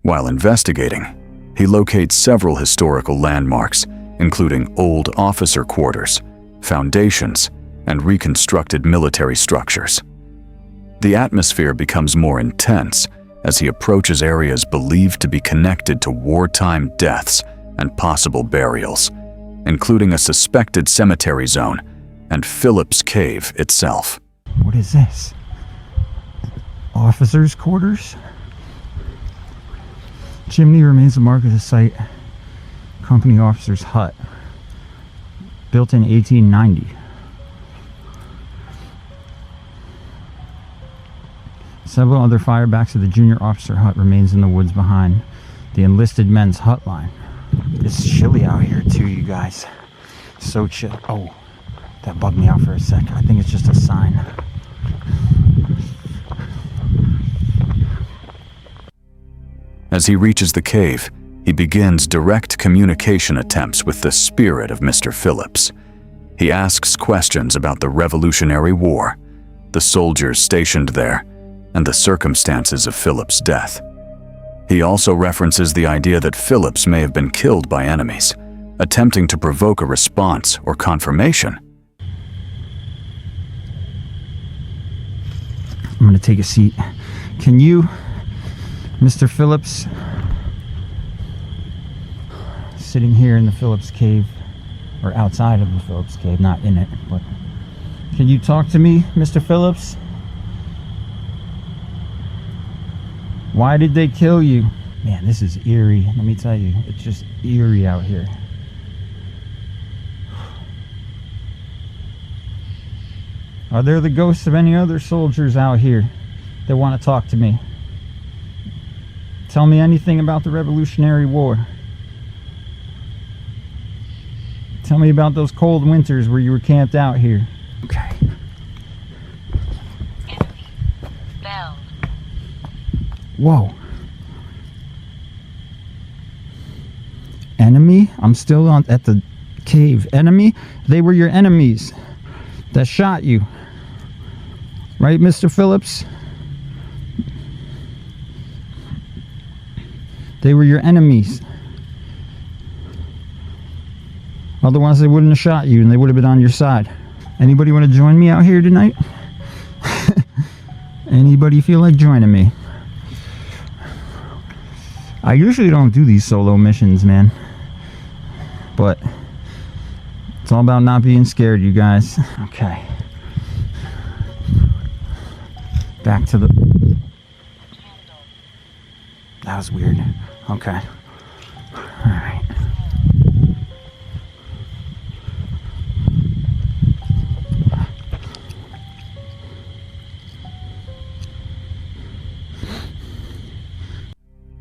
While investigating, he locates several historical landmarks, including old officer quarters, foundations, and reconstructed military structures. The atmosphere becomes more intense as he approaches areas believed to be connected to wartime deaths and possible burials, including a suspected cemetery zone and Phillips Cave itself. What is this? Officers' quarters? Chimney remains a mark of the site. Company officer's hut. Built in 1890. Several other firebacks of the junior officer hut remains in the woods behind the enlisted men's hut line. It's chilly out here too, you guys. So chill. Oh, that bugged me out for a sec. I think it's just a sign. As he reaches the cave, he begins direct communication attempts with the spirit of Mr. Phillips. He asks questions about the Revolutionary War, the soldiers stationed there, and the circumstances of Phillips' death. He also references the idea that Phillips may have been killed by enemies, attempting to provoke a response or confirmation. I'm going to take a seat. Can you, Mr. Phillips, sitting here in the Phillips Cave, or outside of the Phillips Cave, not in it, but can you talk to me, Mr. Phillips? Why did they kill you? Man, this is eerie. Let me tell you, it's just eerie out here. Are there the ghosts of any other soldiers out here that want to talk to me? Tell me anything about the Revolutionary War. Tell me about those cold winters where you were camped out here. Okay. Bell. Whoa. Enemy? I'm still at the cave. Enemy? They were your enemies that shot you. Right, Mr. Phillips? They were your enemies. Otherwise they wouldn't have shot you and they would have been on your side. Anybody want to join me out here tonight? Anybody feel like joining me? I usually don't do these solo missions, man. But it's all about not being scared, you guys. Okay. Back to the... That was weird. Okay. Alright.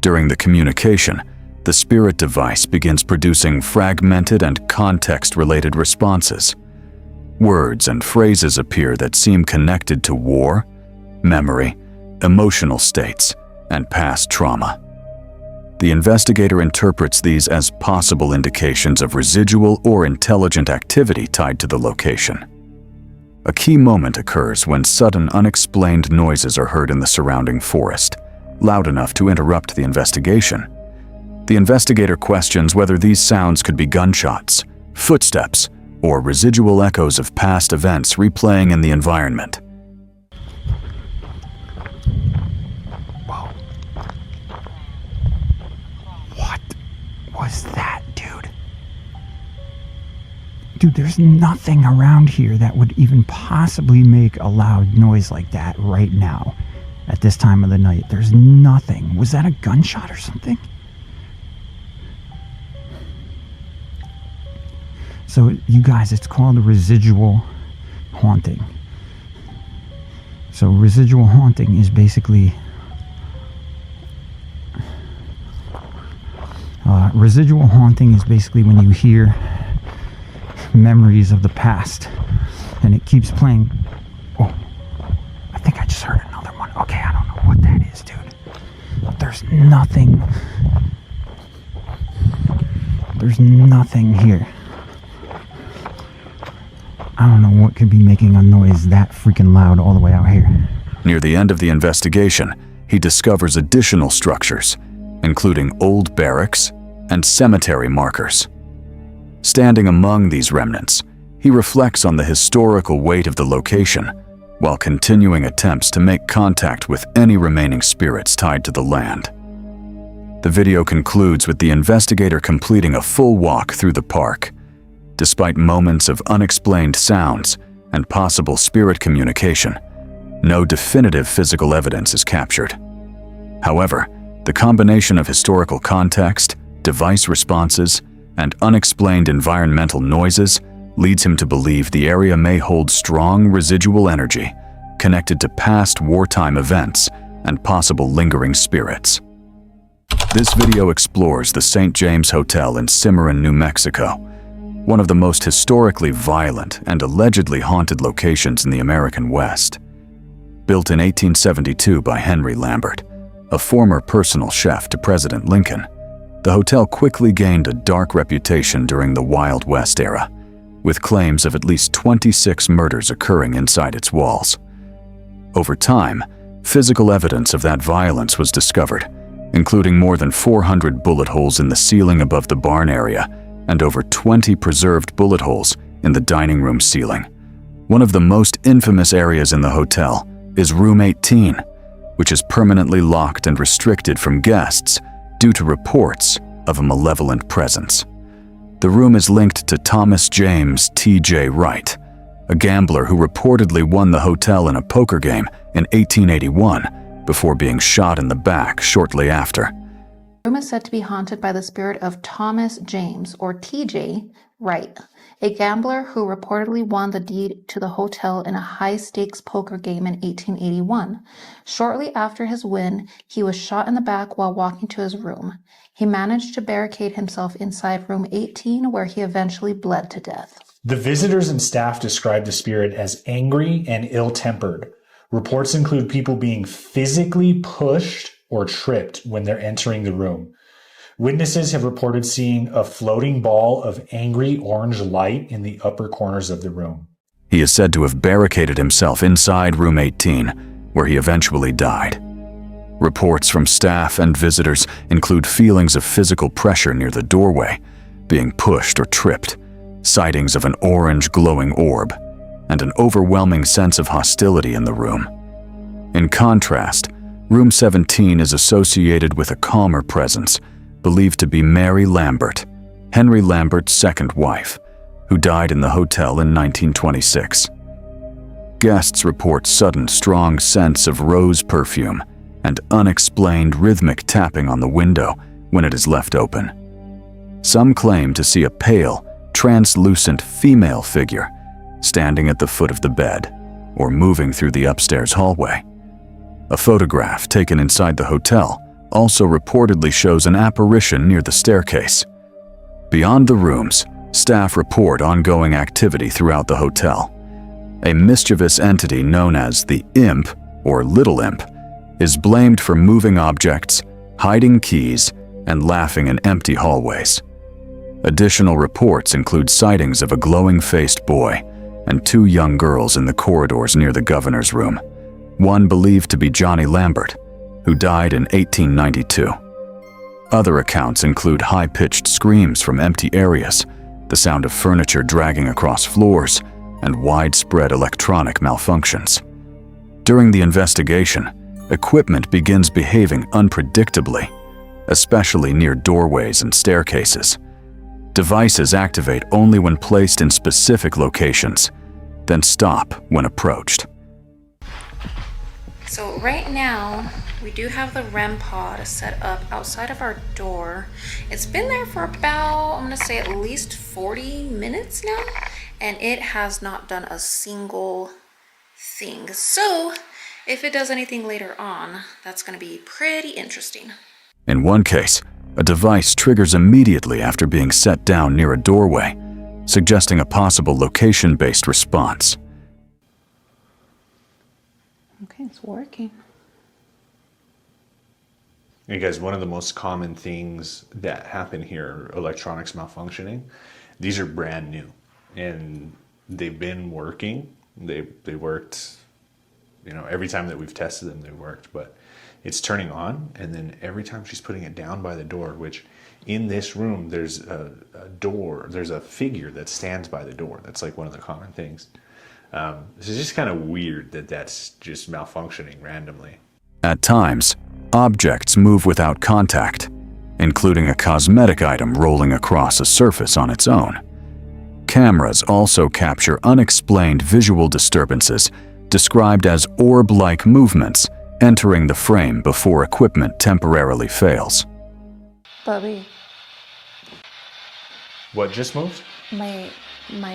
During the communication, the spirit device begins producing fragmented and context-related responses. Words and phrases appear that seem connected to war, memory, emotional states, and past trauma. The investigator interprets these as possible indications of residual or intelligent activity tied to the location. A key moment occurs when sudden unexplained noises are heard in the surrounding forest, loud enough to interrupt the investigation. The investigator questions whether these sounds could be gunshots, footsteps, or residual echoes of past events replaying in the environment. What was that, dude? Dude, there's nothing around here that would even possibly make a loud noise like that right now at this time of the night. There's nothing. Was that a gunshot or something? So, you guys, it's called residual haunting. So, residual haunting is basically... residual haunting is basically when you hear memories of the past and it keeps playing. Oh, I think I just heard another one. Okay, I don't know what that is, dude. There's nothing. There's nothing here. I don't know what could be making a noise that freaking loud all the way out here. Near the end of the investigation, he discovers additional structures, including old barracks and cemetery markers. Standing among these remnants, he reflects on the historical weight of the location, while continuing attempts to make contact with any remaining spirits tied to the land. The video concludes with the investigator completing a full walk through the park. Despite moments of unexplained sounds and possible spirit communication, no definitive physical evidence is captured. However, the combination of historical context, device responses, and unexplained environmental noises leads him to believe the area may hold strong residual energy connected to past wartime events and possible lingering spirits. This video explores the St. James Hotel in Cimarron, New Mexico, one of the most historically violent and allegedly haunted locations in the American West. Built in 1872 by Henry Lambert, a former personal chef to President Lincoln, the hotel quickly gained a dark reputation during the Wild West era, with claims of at least 26 murders occurring inside its walls. Over time, physical evidence of that violence was discovered, including more than 400 bullet holes in the ceiling above the barn area and over 20 preserved bullet holes in the dining room ceiling. One of the most infamous areas in the hotel is Room 18, which is permanently locked and restricted from guests due to reports of a malevolent presence. The room is linked to Thomas James T.J. Wright, a gambler who reportedly won the hotel in a poker game in 1881 before being shot in the back shortly after. The room is said to be haunted by the spirit of Thomas James, or T.J. Wright, a gambler who reportedly won the deed to the hotel in a high-stakes poker game in 1881. Shortly after his win, he was shot in the back while walking to his room. He managed to barricade himself inside room 18, where he eventually bled to death. The visitors and staff described the spirit as angry and ill-tempered. Reports include people being physically pushed or tripped when they're entering the room. Witnesses have reported seeing a floating ball of angry orange light in the upper corners of the room. He is said to have barricaded himself inside room 18, where he eventually died. Reports from staff and visitors include feelings of physical pressure near the doorway, being pushed or tripped, sightings of an orange glowing orb, and an overwhelming sense of hostility in the room. In contrast, room 17 is associated with a calmer presence, believed to be Mary Lambert, Henry Lambert's second wife, who died in the hotel in 1926. Guests report sudden strong scents of rose perfume and unexplained rhythmic tapping on the window when it is left open. Some claim to see a pale, translucent female figure standing at the foot of the bed or moving through the upstairs hallway. A photograph taken inside the hotel also reportedly shows an apparition near the staircase. Beyond the rooms, staff report ongoing activity throughout the hotel. A mischievous entity known as the Imp, or Little Imp, is blamed for moving objects, hiding keys, and laughing in empty hallways. Additional reports include sightings of a glowing-faced boy and 2 young girls in the corridors near the governor's room, one believed to be Johnny Lambert, who died in 1892. Other accounts include high-pitched screams from empty areas the sound of furniture dragging across floors, and widespread electronic malfunctions. During the investigation, equipment begins behaving unpredictably, especially near doorways and staircases. Devices activate only when placed in specific locations, then stop when approached. So right now, we do have the REM pod set up outside of our door. It's been there for about, I'm gonna say at least 40 minutes now, and it has not done a single thing. So if it does anything later on, that's gonna be pretty interesting. In one case, a device triggers immediately after being set down near a doorway, suggesting a possible location-based response. Okay, it's working. Hey guys, one of the most common things that happen here, electronics malfunctioning, these are brand new and they've been working. They worked, you know, every time that we've tested them, they worked, but it's turning on, and then every time she's putting it down by the door, which in this room, there's a door, there's a figure that stands by the door. That's like one of the common things. This is just kind of weird that that's just malfunctioning randomly. At times, objects move without contact, including a cosmetic item rolling across a surface on its own. Cameras also capture unexplained visual disturbances described as orb-like movements entering the frame before equipment temporarily fails. Bubby, What just moved? my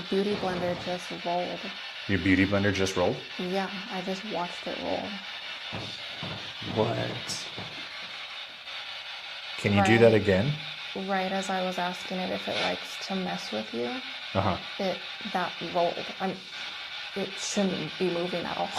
beauty blender just rolled. Your beauty blender just rolled? Yeah, I just watched it roll. What? Can you do that again? Right as I was asking it if it likes to mess with you, Uh-huh. that rolled. It shouldn't be moving at all.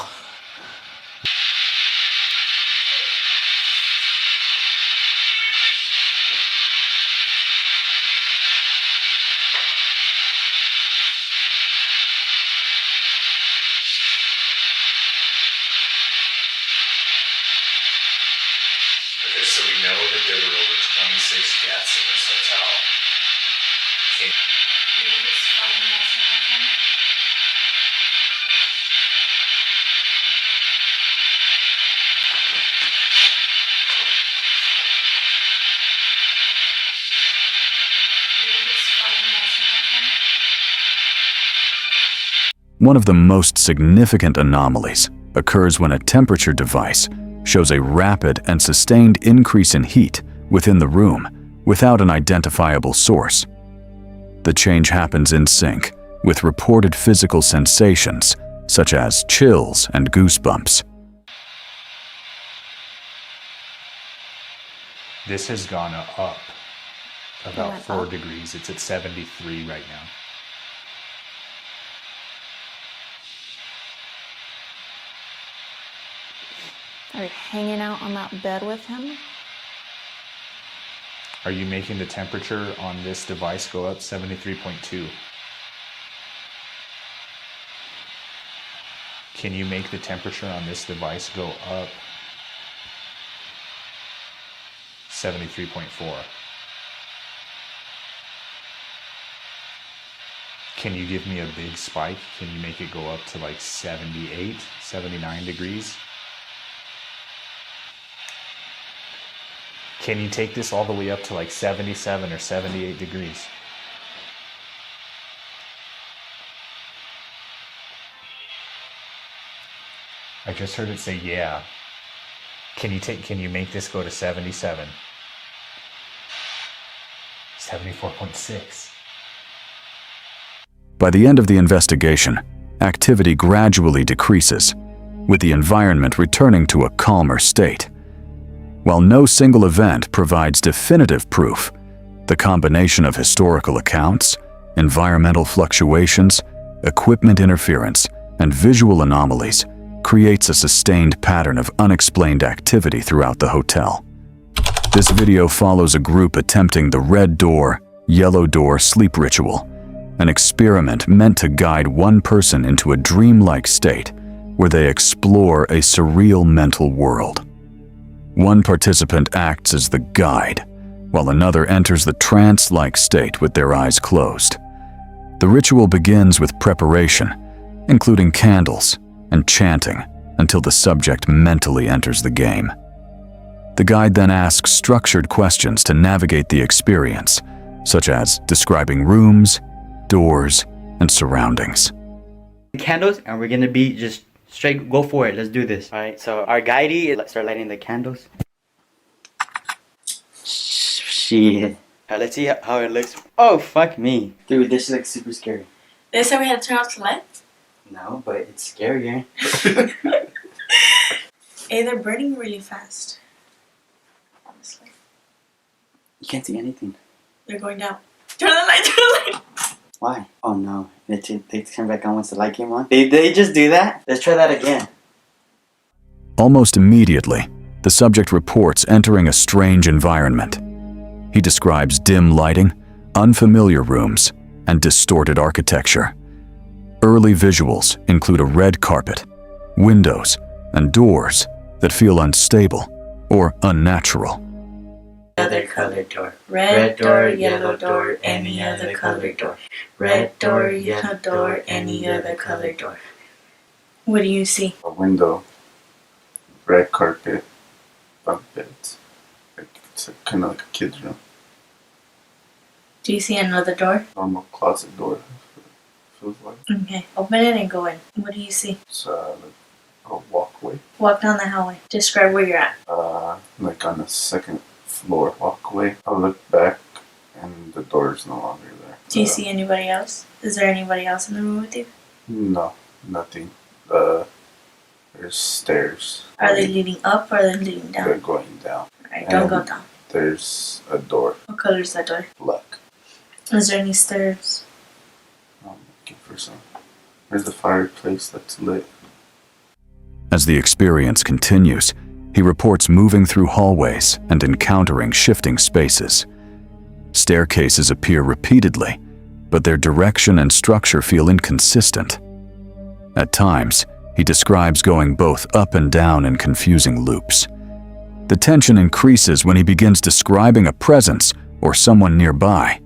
Okay, so we know that there were over 26 deaths in this hotel. One of the most significant anomalies occurs when a temperature device shows a rapid and sustained increase in heat within the room without an identifiable source. The change happens in sync with reported physical sensations such as chills and goosebumps. This has gone up about went 4 up? degrees. It's at 73 right now. Are you hanging out on that bed with him? Are you making the temperature on this device go up 73.2? Can you make the temperature on this device go up 73.4? Can you give me a big spike? Can you make it go up to like 78, 79 degrees? Can you take this all the way up to like 77 or 78 degrees? I just heard it say yeah. Can you make this go to 77? 74.6. By the end of the investigation, activity gradually decreases, with the environment returning to a calmer state. While no single event provides definitive proof, the combination of historical accounts, environmental fluctuations, equipment interference, and visual anomalies creates a sustained pattern of unexplained activity throughout the hotel. This video follows a group attempting the red door, yellow door sleep ritual, an experiment meant to guide one person into a dreamlike state where they explore a surreal mental world. One participant acts as the guide, while another enters the trance-like state with their eyes closed. The ritual begins with preparation, including candles and chanting until the subject mentally enters the game. The guide then asks structured questions to navigate the experience, such as describing rooms, doors, and surroundings. Candles, and we're gonna be just straight go for it. Let's do this. All right, so our guidey, let's start lighting the candles. Shit. Alright, let's see how it looks. Oh, fuck me. Dude, this is like super scary. They said we had to turn off the lights? No, but it's scarier. Hey, they're burning really fast. Honestly. You can't see anything. They're going down. Turn the light, turn the light! Why? Oh no. They turn back on once the light came on. They just do that? Let's try that again. Almost immediately, the subject reports entering a strange environment. He describes dim lighting, unfamiliar rooms, and distorted architecture. Early visuals include a red carpet, windows, and doors that feel unstable or unnatural. Other colored door. Red door, yellow door, any other colored door. Red door, yellow door, any other colored door. What do you see? A window, red carpet, bunk beds. It's kind of like a kid's room. Do you see another door? Normal closet door, feels like. Okay, open it and go in. What do you see? It's like a walkway. Walk down the hallway. Describe where you're at. Like on the second floor walkway. I look back and the door is no longer there. Do you see anybody else? Is there anybody else in the room with you? No, nothing. There's stairs. Are they leading up or are they leading down? They're going down. Alright, don't go down. There's a door. What color is that door? Black. Is there any stairs? I'm looking for some. There's the fireplace that's lit. As the experience continues, he reports moving through hallways and encountering shifting spaces. Staircases appear repeatedly, but their direction and structure feel inconsistent. At times, he describes going both up and down in confusing loops. The tension increases when he begins describing a presence or someone nearby.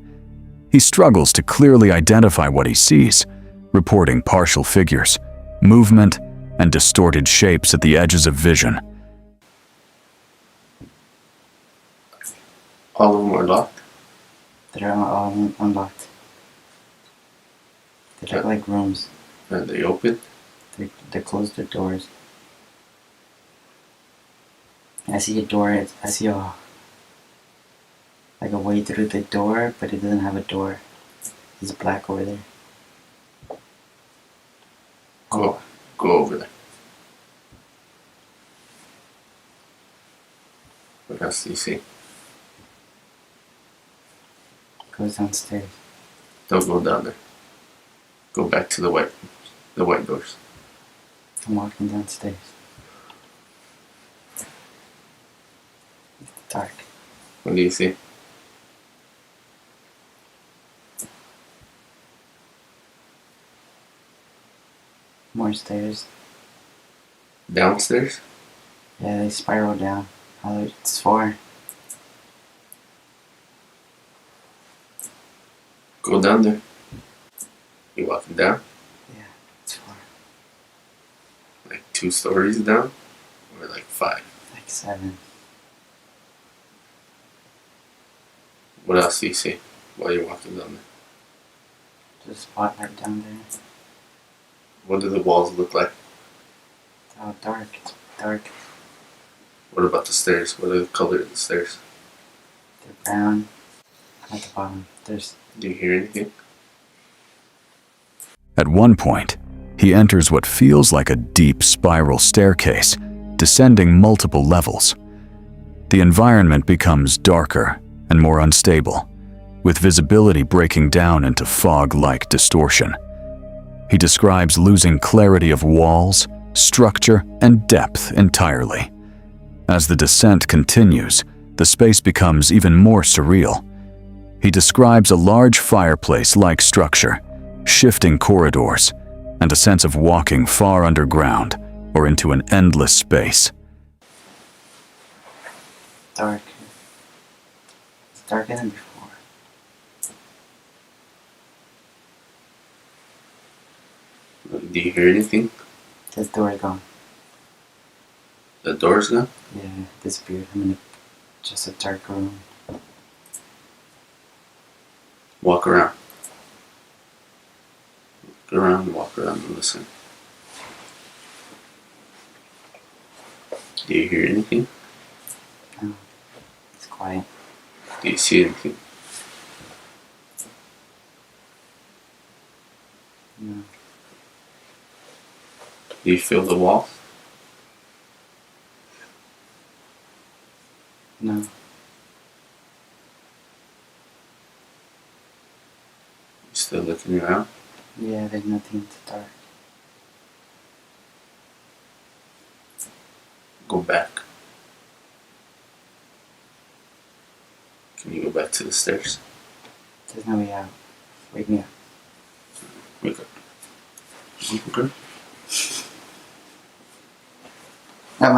He struggles to clearly identify what he sees, reporting partial figures, movement, and distorted shapes at the edges of vision. All of them are locked? They're all unlocked. They look like rooms. Are they open? They closed the doors. I see a door. I see a way through the door, but it doesn't have a door. It's black over there. Go over there. What else do you see? Goes downstairs. Don't go down there. Go back to the white doors. I'm walking downstairs. It's dark. What do you see? More stairs. Downstairs? Yeah, they spiral down. It's 4. Go down there. You walking down? Yeah, it's 4. Like 2 stories down? Or like 5? Like 7. What else do you see while you're walking down there? There's a spotlight down there. What do the walls look like? It's all dark. It's dark. What about the stairs? What are the color of the stairs? They're brown. At the bottom, Do you hear anything? At one point, he enters what feels like a deep spiral staircase, descending multiple levels. The environment becomes darker and more unstable, with visibility breaking down into fog-like distortion. He describes losing clarity of walls, structure, and depth entirely. As the descent continues, the space becomes even more surreal. He describes a large fireplace-like structure, shifting corridors, and a sense of walking far underground or into an endless space. dark. It's darker than before. Do you hear anything? The door gone. The door's gone? Yeah, disappeared. I'm in just a dark room. Walk around. Walk around and listen. Do you hear anything? No, it's quiet. Do you see anything? No. Do you feel the wall? No. You still looking around? Yeah, there's nothing in the dark. Go back. Can you go back to the stairs? There's no way out. Wake me up. Wake up. Okay. I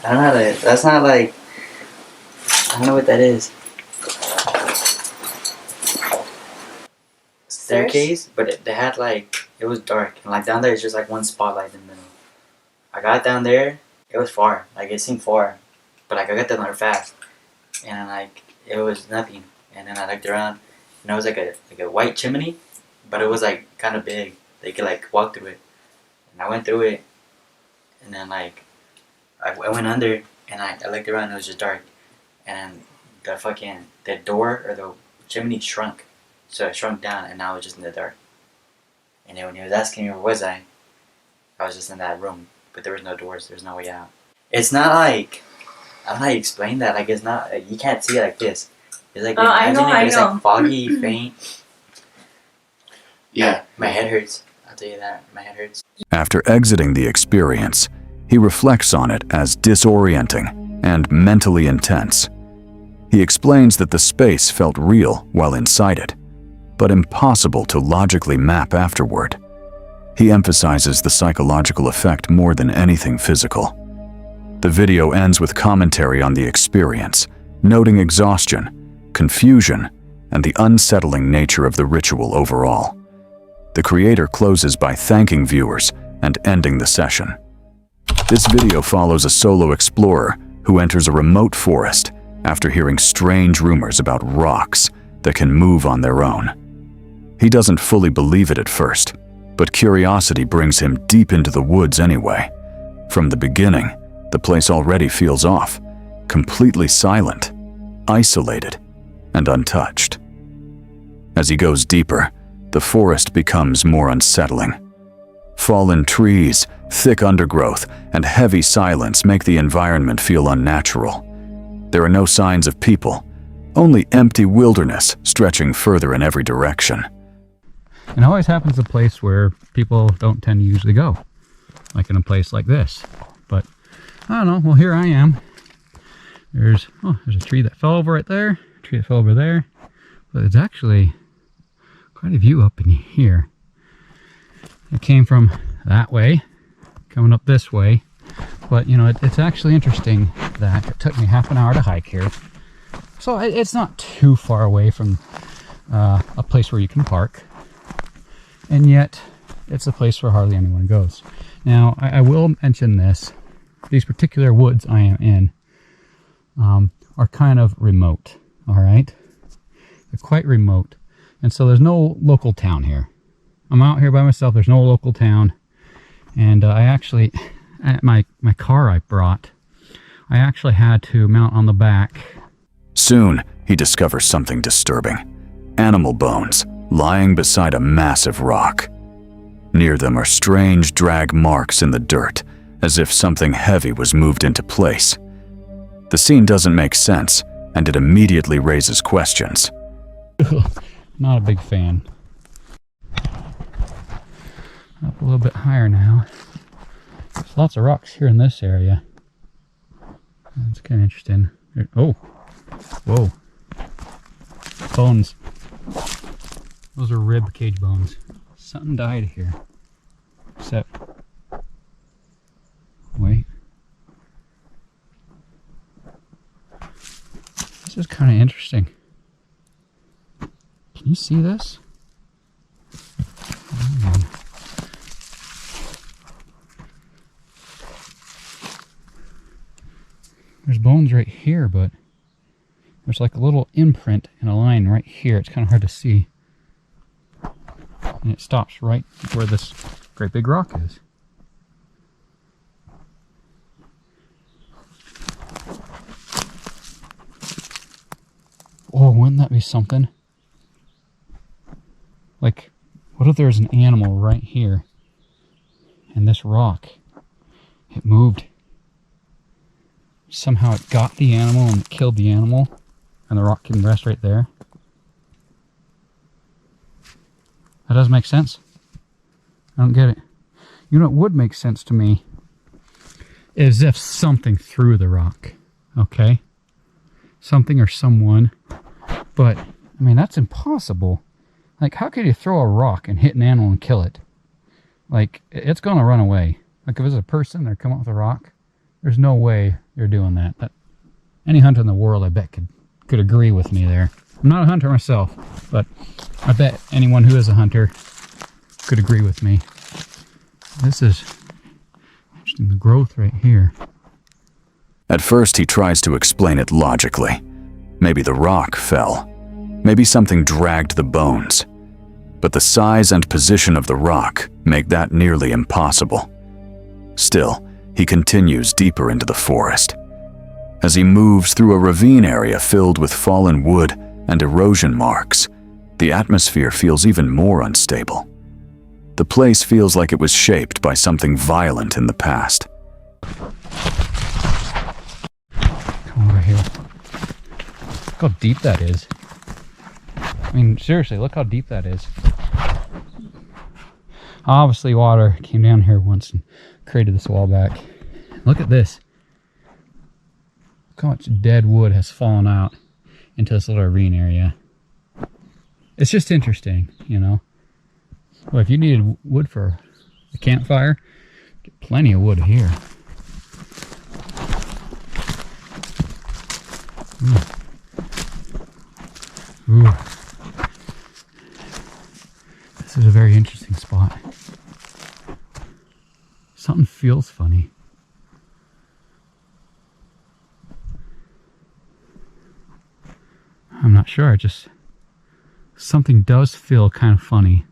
don't know that. That's not like. I don't know what that is. Staircase, but they had like. It was dark. And like down there, it's just like one spotlight in the middle. I got down there, it was far. Like it seemed far. But like I got down there fast. And like, it was nothing. And then I looked around, and it was like a white chimney, but it was like kind of big. They could like walk through it. And I went through it, and then like, I went under, and I looked around, and it was just dark. And the door or the chimney shrunk. So it shrunk down, and I was just in the dark. And then when he was asking me where was I was just in that room. But there was no doors, there's no way out. It's not like, I don't know how you explain that. Like it's not, you can't see it like this. It's like, I know. it's like foggy, faint. Yeah. My head hurts. I'll tell you that. My head hurts. After exiting the experience, he reflects on it as disorienting and mentally intense. He explains that the space felt real while inside it, but impossible to logically map afterward. He emphasizes the psychological effect more than anything physical. The video ends with commentary on the experience, noting exhaustion, confusion, and the unsettling nature of the ritual overall. The creator closes by thanking viewers and ending the session. This video follows a solo explorer who enters a remote forest after hearing strange rumors about rocks that can move on their own. He doesn't fully believe it at first, but curiosity brings him deep into the woods anyway. From the beginning, the place already feels off, completely silent, isolated, and untouched. As he goes deeper, the forest becomes more unsettling. Fallen trees, thick undergrowth, and heavy silence make the environment feel unnatural. There are no signs of people, only empty wilderness stretching further in every direction. It always happens in a place where people don't tend to usually go, like in a place like this. But I don't know, well here I am. There's a tree that fell over right there, a tree that fell over there. But it's actually quite a view up in here. It came from that way, coming up this way. But you know, it's actually interesting that it took me half an hour to hike here. So it's not too far away from a place where you can park. And yet, it's a place where hardly anyone goes. Now, I will mention this. These particular woods I am in are kind of remote, all right? They're quite remote. And so there's no local town here. I'm out here by myself. There's no local town. And I actually, my car I brought, I actually had to mount on the back. Soon, he discovers something disturbing. Animal bones lying beside a massive rock. Near them are strange drag marks in the dirt, as if something heavy was moved into place. The scene doesn't make sense, and it immediately raises questions. Not a big fan. Up a little bit higher now. There's lots of rocks here in this area. That's kind of interesting. Oh, whoa. Bones. Those are rib cage bones. Something died here. Except, wait. This is kind of interesting. Can you see this? There's bones right here, but there's like a little imprint and a line right here. It's kind of hard to see. And it stops right where this great big rock is. Oh, wouldn't that be something? Like, what if there's an animal right here? And this rock, it moved. Somehow it got the animal and it killed the animal. And the rock can rest right there. That doesn't make sense. I don't get it. You know what would make sense to me? Is if something threw the rock. Okay? Something or someone. But, I mean, that's impossible. Like, how could you throw a rock and hit an animal and kill it? Like, it's gonna run away. Like, if it's a person, they're coming up with a rock, there's no way you're doing that. Any hunter in the world, I bet, could agree with me there. I'm not a hunter myself, but I bet anyone who is a hunter could agree with me. This is interesting, the growth right here. At first, he tries to explain it logically. Maybe the rock fell. Maybe something dragged the bones. But the size and position of the rock make that nearly impossible. Still, he continues deeper into the forest. As he moves through a ravine area filled with fallen wood and erosion marks, the atmosphere feels even more unstable. The place feels like it was shaped by something violent in the past. Come over here. Look how deep that is. I mean, seriously, look how deep that is. Obviously, water came down here once and created this wall back. Look at this. Look how much dead wood has fallen out into this little ravine area. It's just interesting, you know. Well, if you needed wood for a campfire, get plenty of wood here. Ooh. This is a very interesting spot. Something feels funny. I'm not sure, something does feel kind of funny.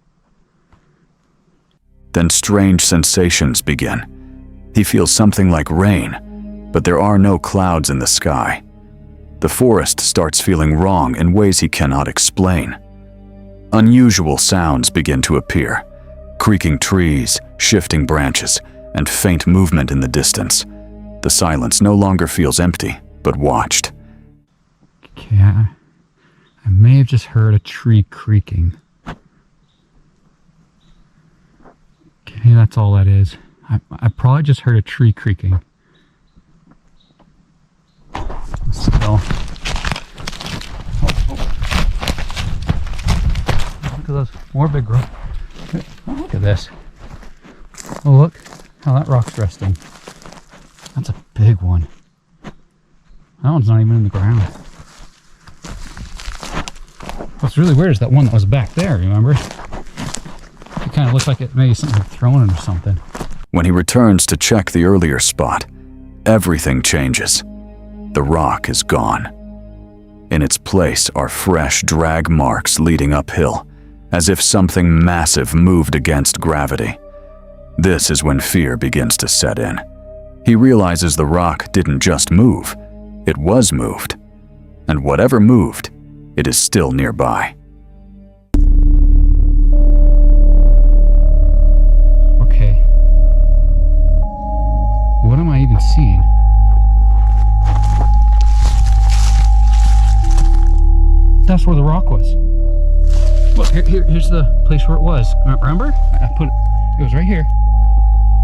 Then strange sensations begin. He feels something like rain, but there are no clouds in the sky. The forest starts feeling wrong in ways he cannot explain. Unusual sounds begin to appear. Creaking trees, shifting branches, and faint movement in the distance. The silence no longer feels empty, but watched. Okay, I may have just heard a tree creaking. Okay, that's all that is. I probably just heard a tree creaking. Still. Look at those more big rocks. Oh, look at this. Oh, look how that rock's resting. That's a big one. That one's not even in the ground. What's really weird is that one that was back there, remember? It kind of looks like it maybe something thrown it or something. When he returns to check the earlier spot, everything changes. The rock is gone. In its place are fresh drag marks leading uphill, as if something massive moved against gravity. This is when fear begins to set in. He realizes the rock didn't just move, it was moved. And whatever moved, it is still nearby. Okay. What am I even seeing? That's where the rock was. Look, here's the place where it was. Remember? It was right here.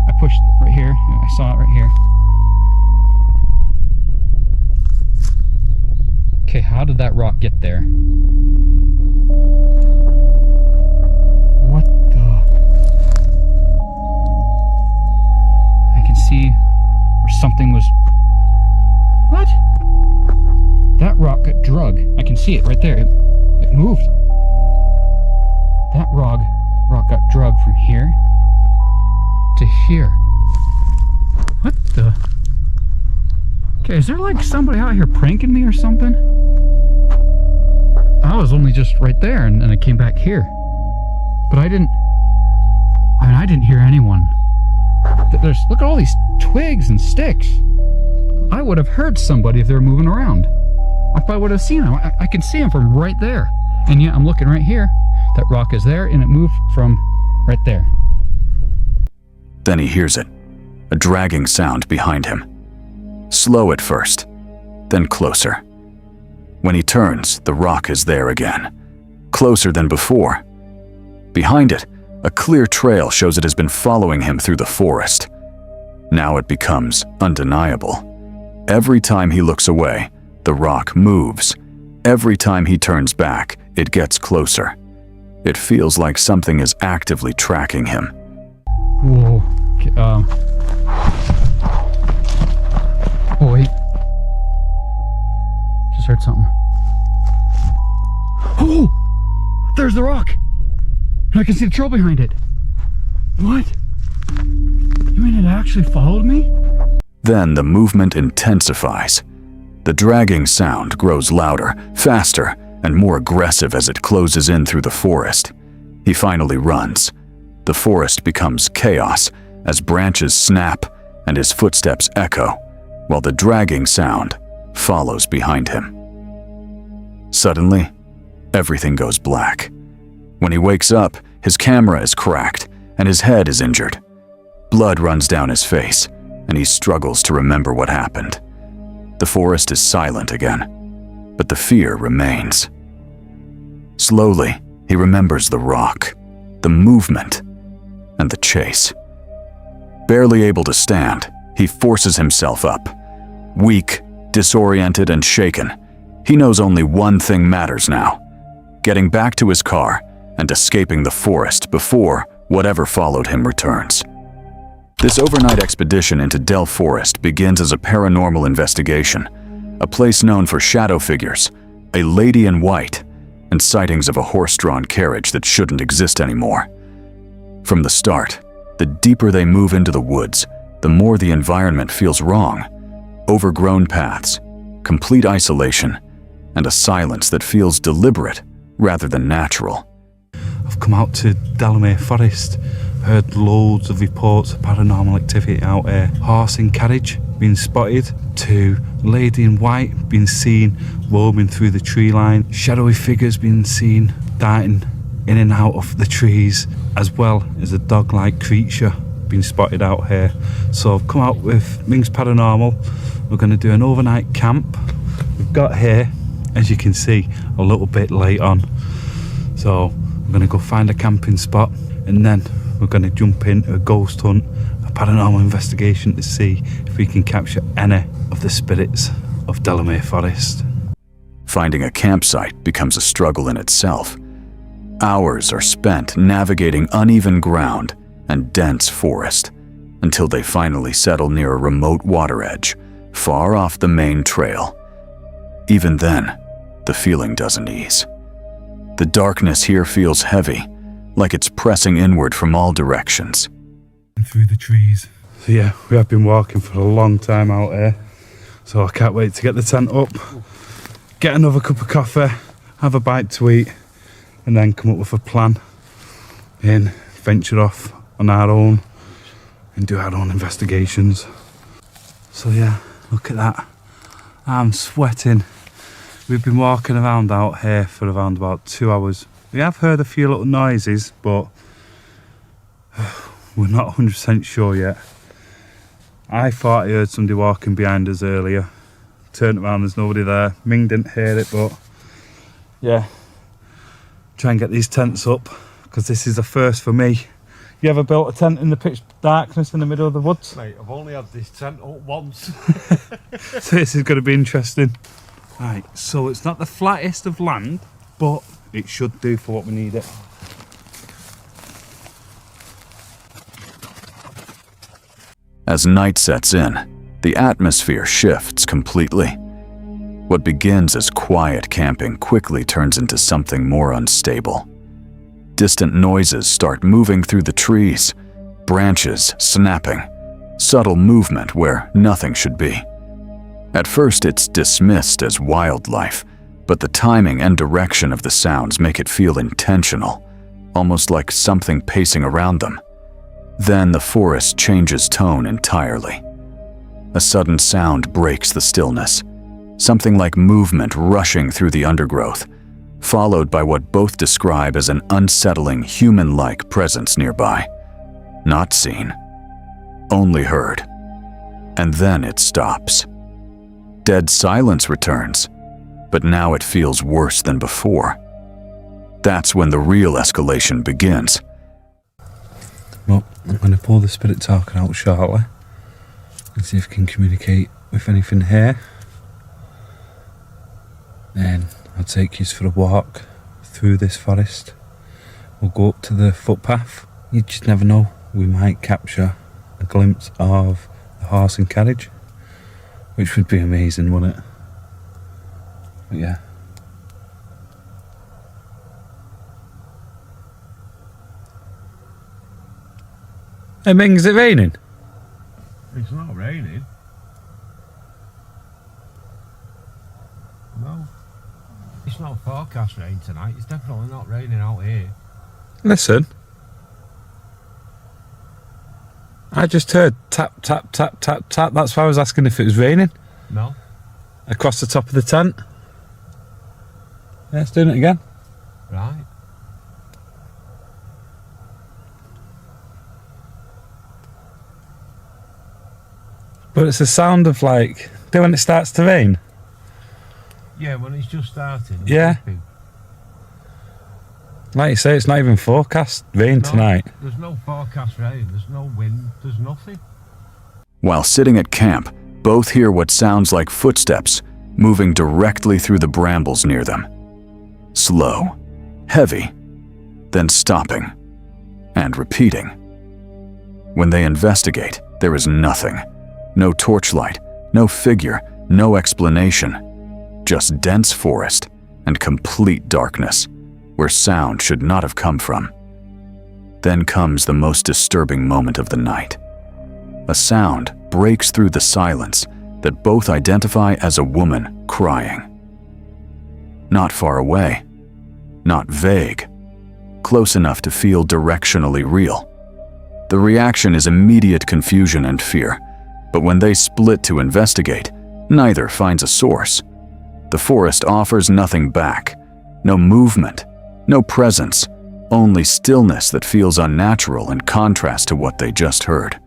I pushed it right here. I saw it right here. Okay, how did that rock get there? What the? I can see where something was... What? That rock got drug. I can see it right there. It moved. That rock got drug from here to here. What the? Okay, Okay, is there like somebody out here pranking me or something? I was only just right there and I came back here. But I didn't hear anyone. Look at all these twigs and sticks. I would have heard somebody if they were moving around. I probably would have seen them. I can see them from right there. And yet I'm looking right here. That rock is there and it moved from right there. Then he hears it, a dragging sound behind him. Slow at first, then closer. When he turns, the rock is there again, closer than before. Behind it, a clear trail shows it has been following him through the forest. Now it becomes undeniable. Every time he looks away, the rock moves. Every time he turns back, it gets closer. It feels like something is actively tracking him. Whoa. Okay, oh, wait. Just heard something. Oh! There's the rock! And I can see the trail behind it. What? You mean it actually followed me? Then the movement intensifies. The dragging sound grows louder, faster, and more aggressive as it closes in through the forest. He finally runs. The forest becomes chaos as branches snap and his footsteps echo, while the dragging sound follows behind him. Suddenly, everything goes black. When he wakes up, his camera is cracked and his head is injured. Blood runs down his face, and he struggles to remember what happened. The forest is silent again, but the fear remains. Slowly, he remembers the rock, the movement, and the chase. Barely able to stand, he forces himself up. Weak, disoriented, and shaken, he knows only one thing matters now: getting back to his car and escaping the forest before whatever followed him returns. This overnight expedition into Del Forest begins as a paranormal investigation, a place known for shadow figures, a lady in white, and sightings of a horse-drawn carriage that shouldn't exist anymore. From the start, the deeper they move into the woods, the more the environment feels wrong. Overgrown paths, complete isolation, and a silence that feels deliberate rather than natural. I've come out to Delmare Forest, heard loads of reports of paranormal activity out here. Horse in carriage being spotted, to lady in white being seen roaming through the tree line, shadowy figures being seen darting in and out of the trees, as well as a dog-like creature being spotted out here. So I've come out with Ming's Paranormal. We're going to do an overnight camp. We've got here, as you can see, a little bit late on. So we're going to go find a camping spot, and then we're going to jump into a ghost hunt, a paranormal investigation to see if we can capture any of the spirits of Delmare Forest. Finding a campsite becomes a struggle in itself. Hours are spent navigating uneven ground and dense forest until they finally settle near a remote water edge, far off the main trail. Even then, the feeling doesn't ease. The darkness here feels heavy, like it's pressing inward from all directions. Through the trees. So yeah, we have been walking for a long time out here, so I can't wait to get the tent up, get another cup of coffee, have a bite to eat, and then come up with a plan and venture off on our own and do our own investigations. So yeah, look at that. I'm sweating. We've been walking around out here for around about 2 hours. We have heard a few little noises, but we're not 100% sure yet. I thought I heard somebody walking behind us earlier. Turned around, there's nobody there. Ming didn't hear it, but yeah. Try and get these tents up, because this is a first for me. You ever built a tent in the pitch darkness in the middle of the woods? Mate, I've only had this tent up once. So this is going to be interesting. Right, so it's not the flattest of land, but it should do for what we need it. As night sets in, the atmosphere shifts completely. What begins as quiet camping quickly turns into something more unstable. Distant noises start moving through the trees, branches snapping, subtle movement where nothing should be. At first, it's dismissed as wildlife, but the timing and direction of the sounds make it feel intentional, almost like something pacing around them. Then the forest changes tone entirely. A sudden sound breaks the stillness, something like movement rushing through the undergrowth, followed by what both describe as an unsettling, human-like presence nearby. Not seen, only heard. And then it stops. Dead silence returns, but now it feels worse than before. That's when the real escalation begins. Well, I'm going to pull the spirit talker out shortly and see if I can communicate with anything here. Then I'll take you for a walk through this forest. We'll go up to the footpath. You just never know, we might capture a glimpse of the horse and carriage, which would be amazing, wouldn't it? But yeah. Hey Ming, is it raining? It's not raining. No. It's not forecast rain tonight. It's definitely not raining out here. Listen. I just heard tap, tap, tap, tap, tap. That's why I was asking if it was raining. No. Across the top of the tent. Yeah, it's doing it again. Right. But it's a sound of like, do when it starts to rain? Yeah, when it's just starting. Yeah. Like you say, it's not even forecast rain tonight. There's no forecast rain, there's no wind, there's nothing. While sitting at camp, both hear what sounds like footsteps moving directly through the brambles near them. Slow, heavy, then stopping, and repeating. When they investigate, there is nothing. No torchlight, no figure, no explanation. Just dense forest and complete darkness, where sound should not have come from. Then comes the most disturbing moment of the night. A sound breaks through the silence that both identify as a woman crying. Not far away, not vague, close enough to feel directionally real. The reaction is immediate confusion and fear, but when they split to investigate, neither finds a source. The forest offers nothing back, no movement, no presence, only stillness that feels unnatural in contrast to what they just heard.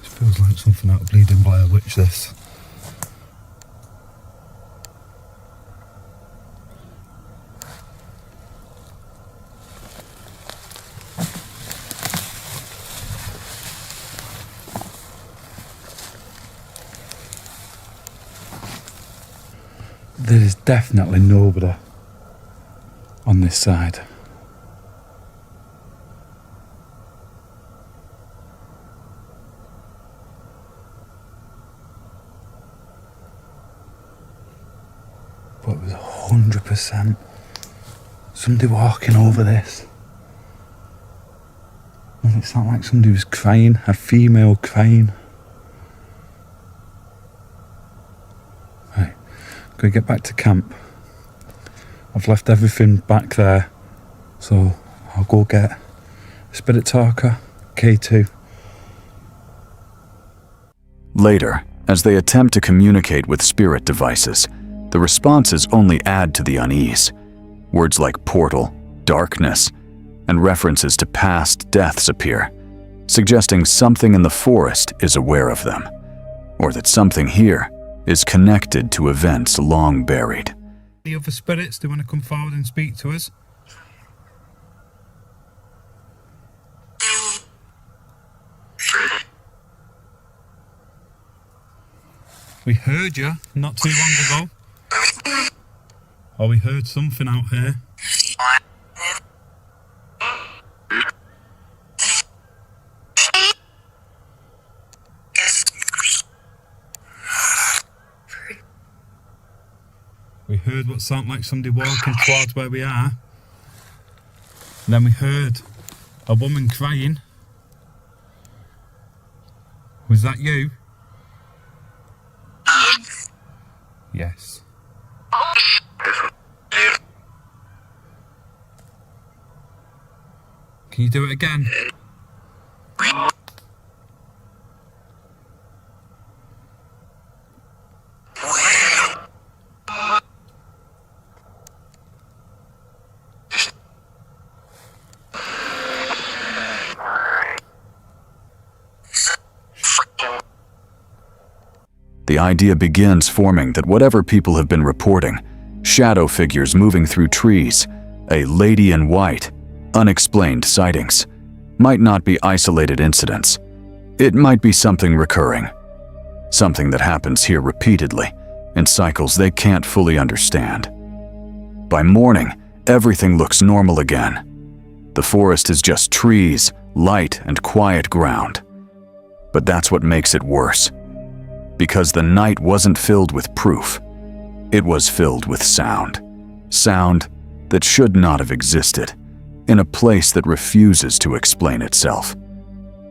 Feels like something out of Bleeding Blair Witch, this. There is definitely nobody on this side. But it was 100% somebody walking over this. And it's not like somebody was crying, a female crying. Right, gotta get back to camp. I've left everything back there, so I'll go get a spirit talker, K2. Later, as they attempt to communicate with spirit devices, the responses only add to the unease. Words like portal, darkness, and references to past deaths appear, suggesting something in the forest is aware of them, or that something here is connected to events long buried. Any other spirits do want to come forward and speak to us? We heard you not too long ago. Oh, we heard something out here. We heard what sounded like somebody walking towards where we are. And then we heard a woman crying. Was that you? Yes. Can you do it again? The idea begins forming that whatever people have been reporting, shadow figures moving through trees, a lady in white, unexplained sightings, might not be isolated incidents. It might be something recurring, something that happens here repeatedly, in cycles they can't fully understand. By morning, everything looks normal again. The forest is just trees, light, and quiet ground. But that's what makes it worse. Because the night wasn't filled with proof. It was filled with sound. Sound that should not have existed, in a place that refuses to explain itself.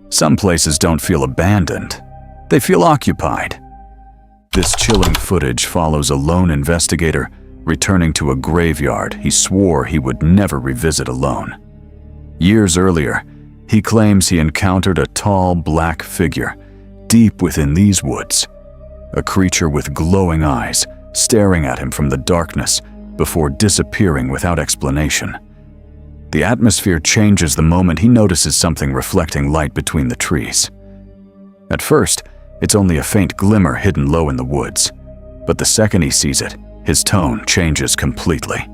Some places don't feel abandoned. They feel occupied. This chilling footage follows a lone investigator returning to a graveyard he swore he would never revisit alone. Years earlier, he claims he encountered a tall, black figure deep within these woods. A creature with glowing eyes staring at him from the darkness before disappearing without explanation. The atmosphere changes the moment he notices something reflecting light between the trees. At first, it's only a faint glimmer hidden low in the woods, but the second he sees it, his tone changes completely.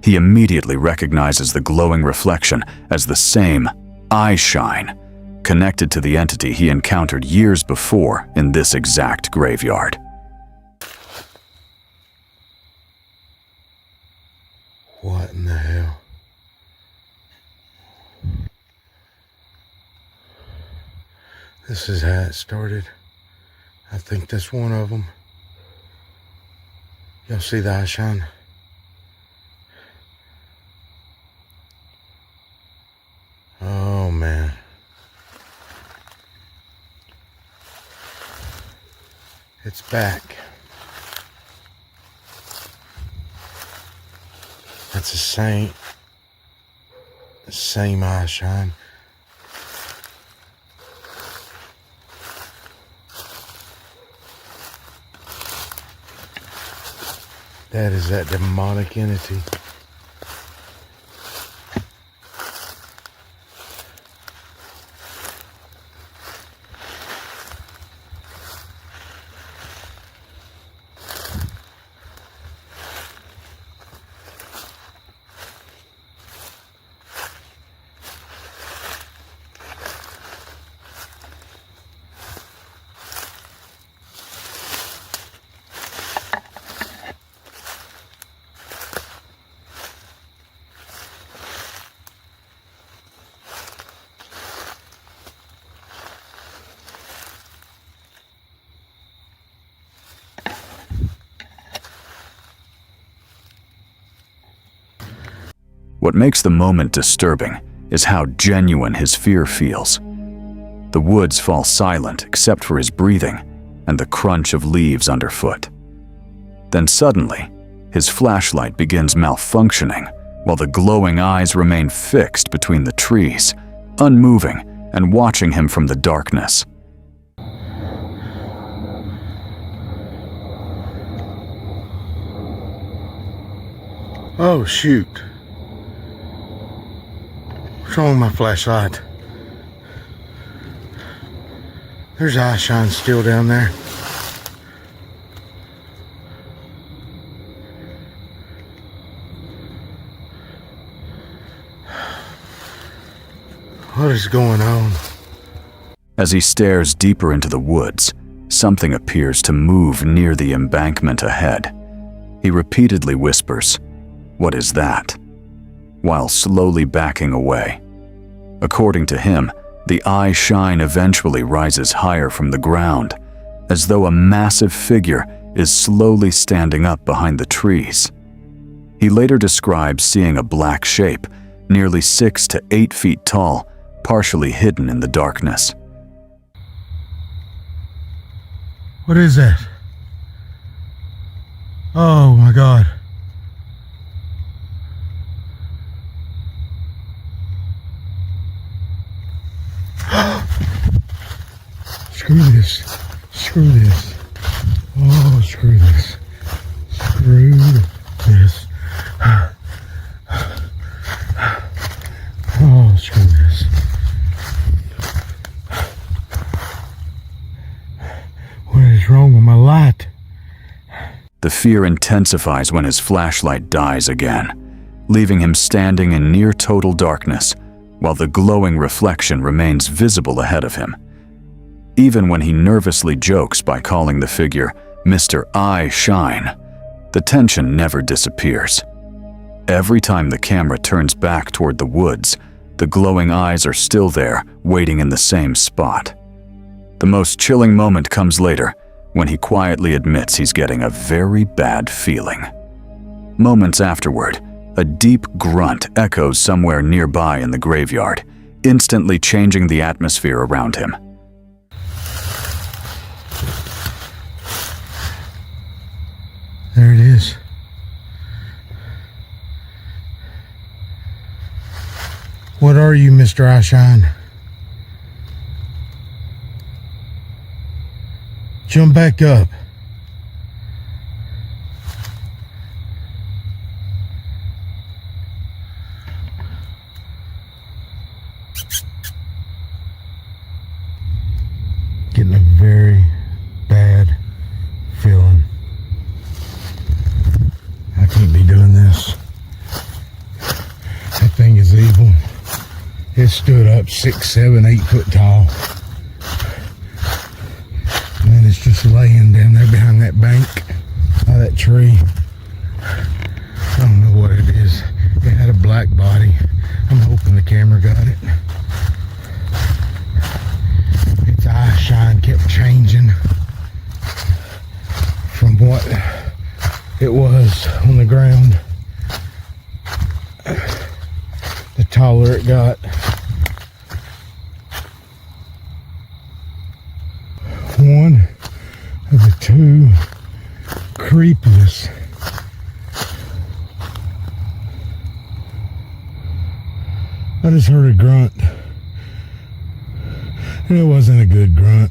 He immediately recognizes the glowing reflection as the same eye shine, connected to the entity he encountered years before in this exact graveyard. What in the hell? This is how it started. I think that's one of them. Y'all see the eye shine? Oh man. It's back. That's the same eye shine. That is that demonic entity. What makes the moment disturbing is how genuine his fear feels. The woods fall silent except for his breathing and the crunch of leaves underfoot. Then suddenly, his flashlight begins malfunctioning while the glowing eyes remain fixed between the trees, unmoving and watching him from the darkness. Oh shoot. What's wrong with my flashlight? There's eye shine still down there. What is going on? As he stares deeper into the woods, something appears to move near the embankment ahead. He repeatedly whispers, "What is that?" while slowly backing away. According to him, the eye shine eventually rises higher from the ground, as though a massive figure is slowly standing up behind the trees. He later describes seeing a black shape, nearly 6 to 8 feet tall, partially hidden in the darkness. What is that? Oh my God. Screw this. Screw this. Oh, screw this. Screw this. Oh, screw this. What is wrong with my light? The fear intensifies when his flashlight dies again, leaving him standing in near total darkness, while the glowing reflection remains visible ahead of him. Even when he nervously jokes by calling the figure Mr. I Shine, the tension never disappears. Every time the camera turns back toward the woods, the glowing eyes are still there, waiting in the same spot. The most chilling moment comes later, when he quietly admits he's getting a very bad feeling. Moments afterward, a deep grunt echoes somewhere nearby in the graveyard, instantly changing the atmosphere around him. There it is. What are you, Mr. I Shine? Jump back up. Getting a very bad feeling. I can't be doing this. That thing is evil. It stood up 6, 7, 8 foot tall. And it's just laying down there behind that bank, by that tree. I don't know what it is. It had a black body. I'm hoping the camera got it. Its eye shine kept changing from what it was on the ground. The taller it got. One of the two creepiest I just heard a grunt, and it wasn't a good grunt.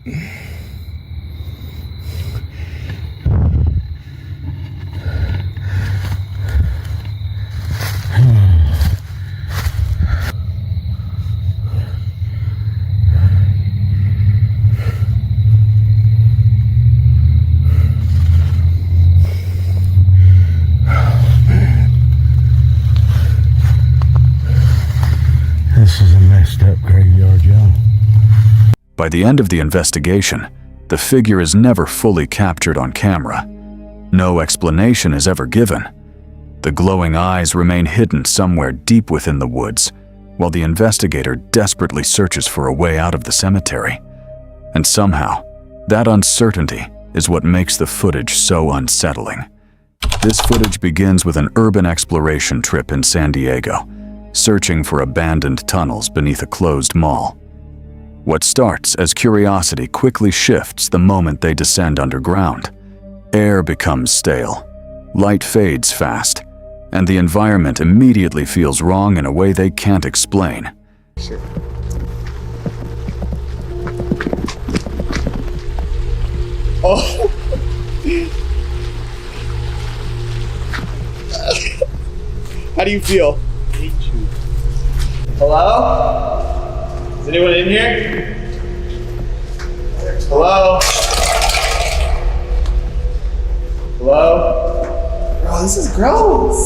This is a messed up graveyard, y'all. By the end of the investigation, the figure is never fully captured on camera. No explanation is ever given. The glowing eyes remain hidden somewhere deep within the woods, while the investigator desperately searches for a way out of the cemetery. And somehow, that uncertainty is what makes the footage so unsettling. This footage begins with an urban exploration trip in San Diego, searching for abandoned tunnels beneath a closed mall. What starts as curiosity quickly shifts the moment they descend underground. Air becomes stale, light fades fast, and the environment immediately feels wrong in a way they can't explain. Oh! How do you feel? Hello? Is anyone in here? Hello? Hello? Bro, this is gross.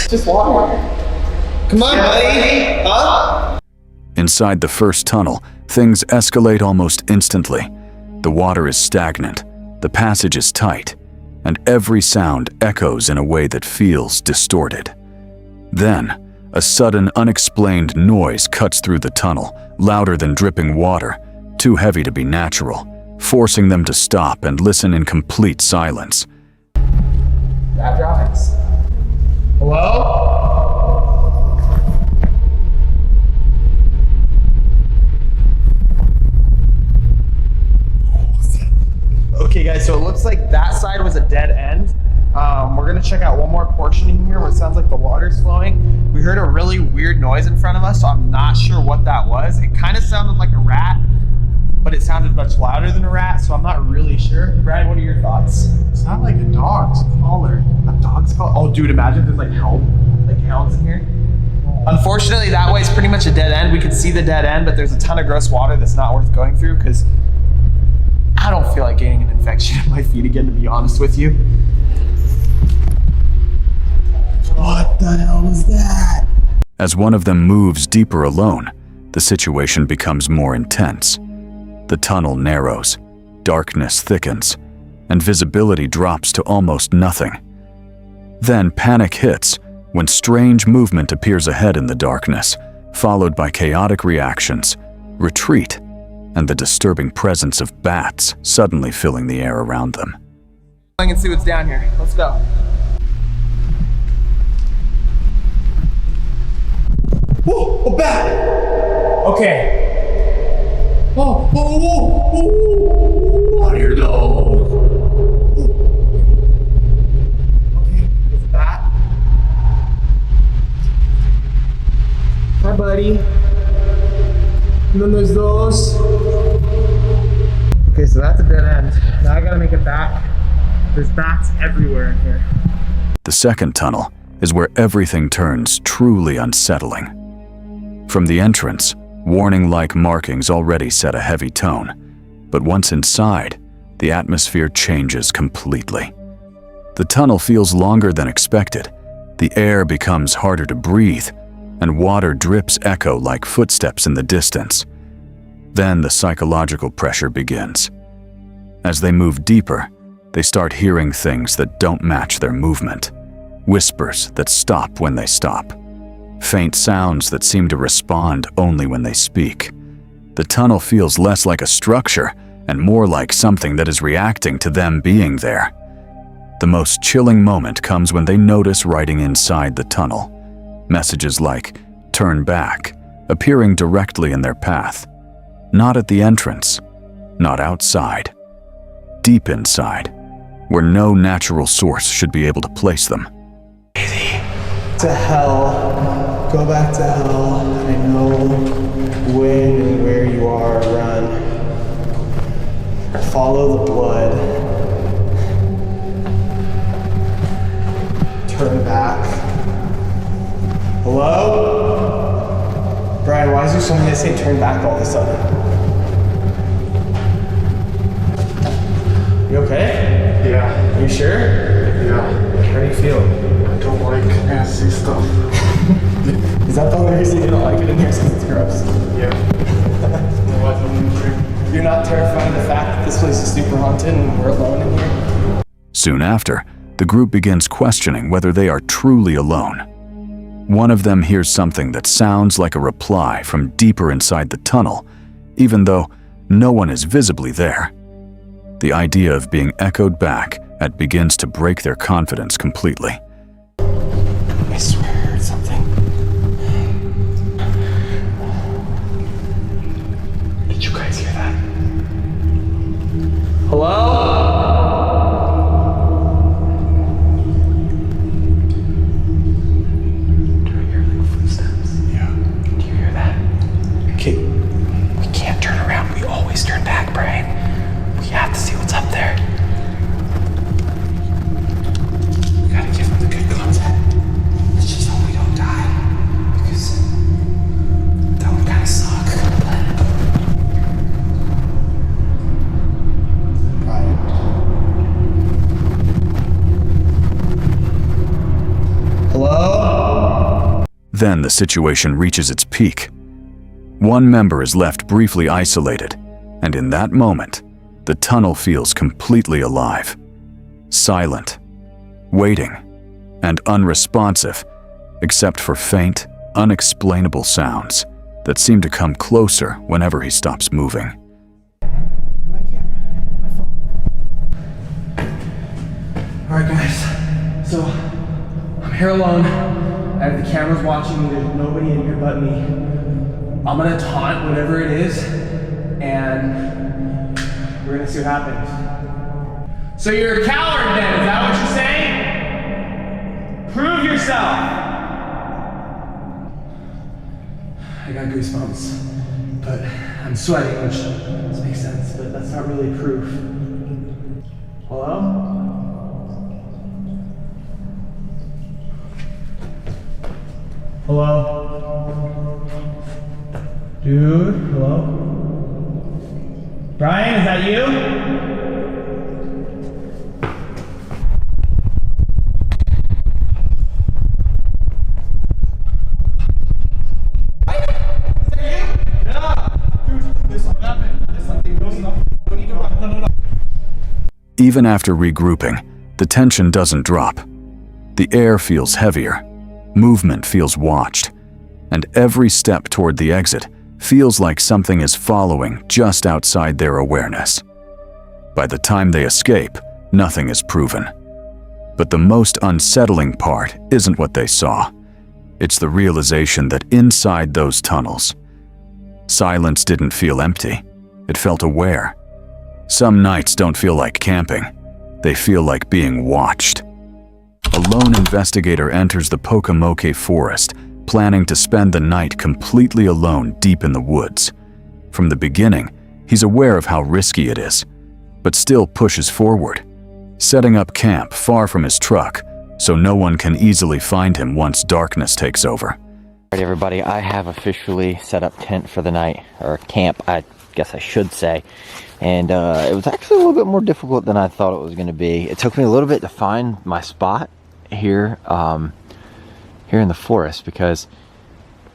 Just water. Come on, buddy. Huh? Inside the first tunnel, things escalate almost instantly. The water is stagnant, the passage is tight, and every sound echoes in a way that feels distorted. Then, a sudden, unexplained noise cuts through the tunnel, louder than dripping water, too heavy to be natural, forcing them to stop and listen in complete silence. Bad drawings. Hello? Okay guys, so it looks like that side was a dead end. We're gonna check out one more portion in here where it sounds like the water's flowing. We heard a really weird noise in front of us, so I'm not sure what that was. It kind of sounded like a rat, but it sounded much louder than a rat, so I'm not really sure. Brian, what are your thoughts? It's not like a dog's collar. A dog's collar? Oh dude, imagine there's like hounds in here. Unfortunately, that way is pretty much a dead end. We can see the dead end, but there's a ton of gross water that's not worth going through because I don't feel like getting an infection in my feet again, to be honest with you. What the hell was that? As one of them moves deeper alone, the situation becomes more intense. The tunnel narrows, darkness thickens, and visibility drops to almost nothing. Then panic hits when strange movement appears ahead in the darkness, followed by chaotic reactions, retreat, and the disturbing presence of bats suddenly filling the air around them. I can see what's down here. Let's go. Whoa, a bat! Okay. Whoa, whoa, whoa, whoa! What are those? Okay, there's a bat. Hi, buddy. And then there's those. Okay, so that's a dead end. Now I gotta make it back. There's bats everywhere in here. The second tunnel is where everything turns truly unsettling. From the entrance, warning-like markings already set a heavy tone, but once inside, the atmosphere changes completely. The tunnel feels longer than expected, the air becomes harder to breathe, and water drips echo like footsteps in the distance. Then the psychological pressure begins. As they move deeper, they start hearing things that don't match their movement, whispers that stop when they stop, faint sounds that seem to respond only when they speak. The tunnel feels less like a structure and more like something that is reacting to them being there. The most chilling moment comes when they notice writing inside the tunnel. Messages like, "Turn back," appearing directly in their path. Not at the entrance, not outside. Deep inside, where no natural source should be able to place them. To hell. Go back to hell. I know when and where you are. Run. Follow the blood. Turn back. Hello? Brian, why is there something that say turn back all of a sudden? You okay? Yeah. You sure? Yeah. How do you feel? I don't like nasty stuff. Is that the only reason you don't like it in here? Is because it's gross? Yeah. You're not terrified of the fact that this place is super haunted and we're alone in here? Soon after, the group begins questioning whether they are truly alone. One of them hears something that sounds like a reply from deeper inside the tunnel, even though no one is visibly there. The idea of being echoed back begins to break their confidence completely. I swear I heard something. Did you guys hear that? Hello? Do I hear like footsteps? Yeah. Do you hear that? Okay, we can't turn around. We always turn back, Brian. We have to see what's up there. Gotta give him the good contact. Let's just hope we don't die. Because that would kind of suck. Brian. Hello? Then the situation reaches its peak. One member is left briefly isolated, and in that moment, the tunnel feels completely alive, silent, waiting, and unresponsive, except for faint, unexplainable sounds that seem to come closer whenever he stops moving. My camera. Alright guys, so I'm here alone. I have the cameras watching me, there's nobody in here but me. I'm gonna taunt whatever it is, and we're gonna see what happens. So you're a coward then, is that what you're saying? Prove yourself! I got goosebumps, but I'm sweating, which makes sense, but that's not really proof. Hello? Hello? Dude, hello? Brian, is that you? Even after regrouping, the tension doesn't drop. The air feels heavier, movement feels watched, and every step toward the exit feels like something is following just outside their awareness. By the time they escape, nothing is proven. But the most unsettling part isn't what they saw. It's the realization that inside those tunnels, silence didn't feel empty. It felt aware. Some nights don't feel like camping. They feel like being watched. A lone investigator enters the Pocomoke forest, planning to spend the night completely alone deep in the woods. From the beginning, he's aware of how risky it is, but still pushes forward, setting up camp far from his truck so no one can easily find him once darkness takes over. All right, everybody, I have officially set up tent for the night, or camp, I guess I should say. And it was actually a little bit more difficult than I thought it was going to be. It took me a little bit to find my spot here here in the forest, because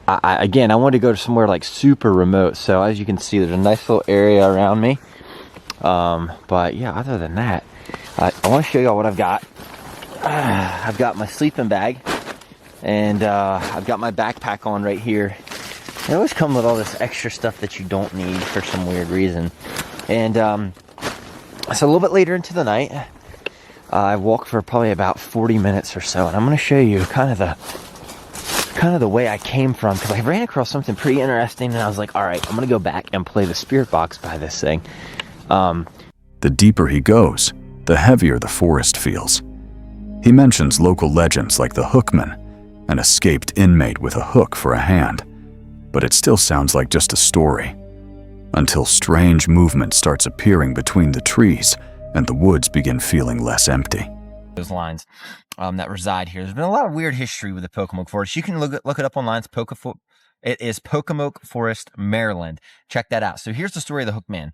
I wanted to go to somewhere like super remote. So as you can see, there's a nice little area around me, but yeah, other than that, I want to show y'all what I've got. I've got my sleeping bag, and I've got my backpack on right here. They always come with all this extra stuff that you don't need for some weird reason. And so a little bit later into the night, I walked for probably about 40 minutes or so, and I'm going to show you kind of the way I came from, because I ran across something pretty interesting, and I was like, all right, I'm going to go back and play the spirit box by this thing. The deeper he goes, the heavier the forest feels. He mentions local legends like the Hookman, an escaped inmate with a hook for a hand, but it still sounds like just a story. Until strange movement starts appearing between the trees and the woods begin feeling less empty. Those lines that reside here. There's been a lot of weird history with the Pocomoke Forest. You can look it up online. It is Pocomoke Forest, Maryland. Check that out. So here's the story of the Hookman.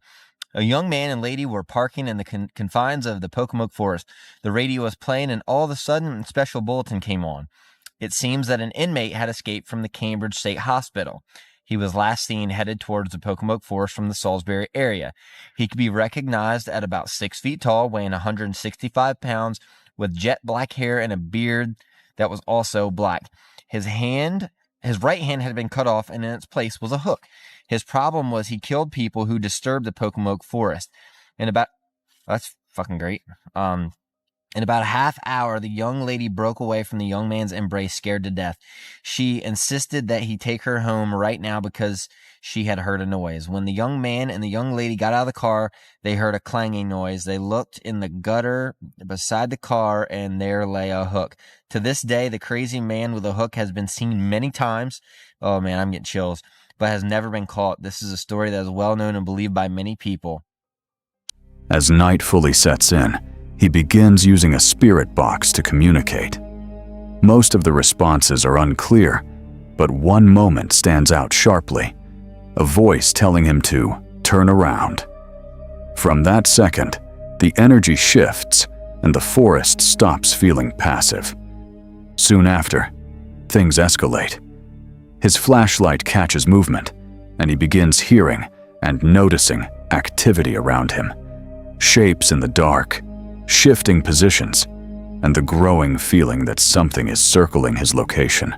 A young man and lady were parking in the confines of the Pocomoke Forest. The radio was playing, and all of a sudden, a special bulletin came on. It seems that an inmate had escaped from the Cambridge State Hospital. He was last seen headed towards the Pocomoke Forest from the Salisbury area. He could be recognized at about 6 feet tall, weighing 165 pounds, with jet black hair and a beard that was also black. His right hand had been cut off, and in its place was a hook. His problem was he killed people who disturbed the Pocomoke Forest. That's fucking great. In about a half hour, the young lady broke away from the young man's embrace, scared to death. She insisted that he take her home right now because she had heard a noise. When the young man and the young lady got out of the car, they heard a clanging noise. They looked in the gutter beside the car, and there lay a hook. To this day, the crazy man with a hook has been seen many times. Oh man, I'm getting chills. But has never been caught. This is a story that is well known and believed by many people. As night fully sets in, he begins using a spirit box to communicate. Most of the responses are unclear, but one moment stands out sharply, a voice telling him to turn around. From that second, the energy shifts and the forest stops feeling passive. Soon after, things escalate. His flashlight catches movement, and he begins hearing and noticing activity around him. Shapes in the dark, shifting positions, and the growing feeling that something is circling his location.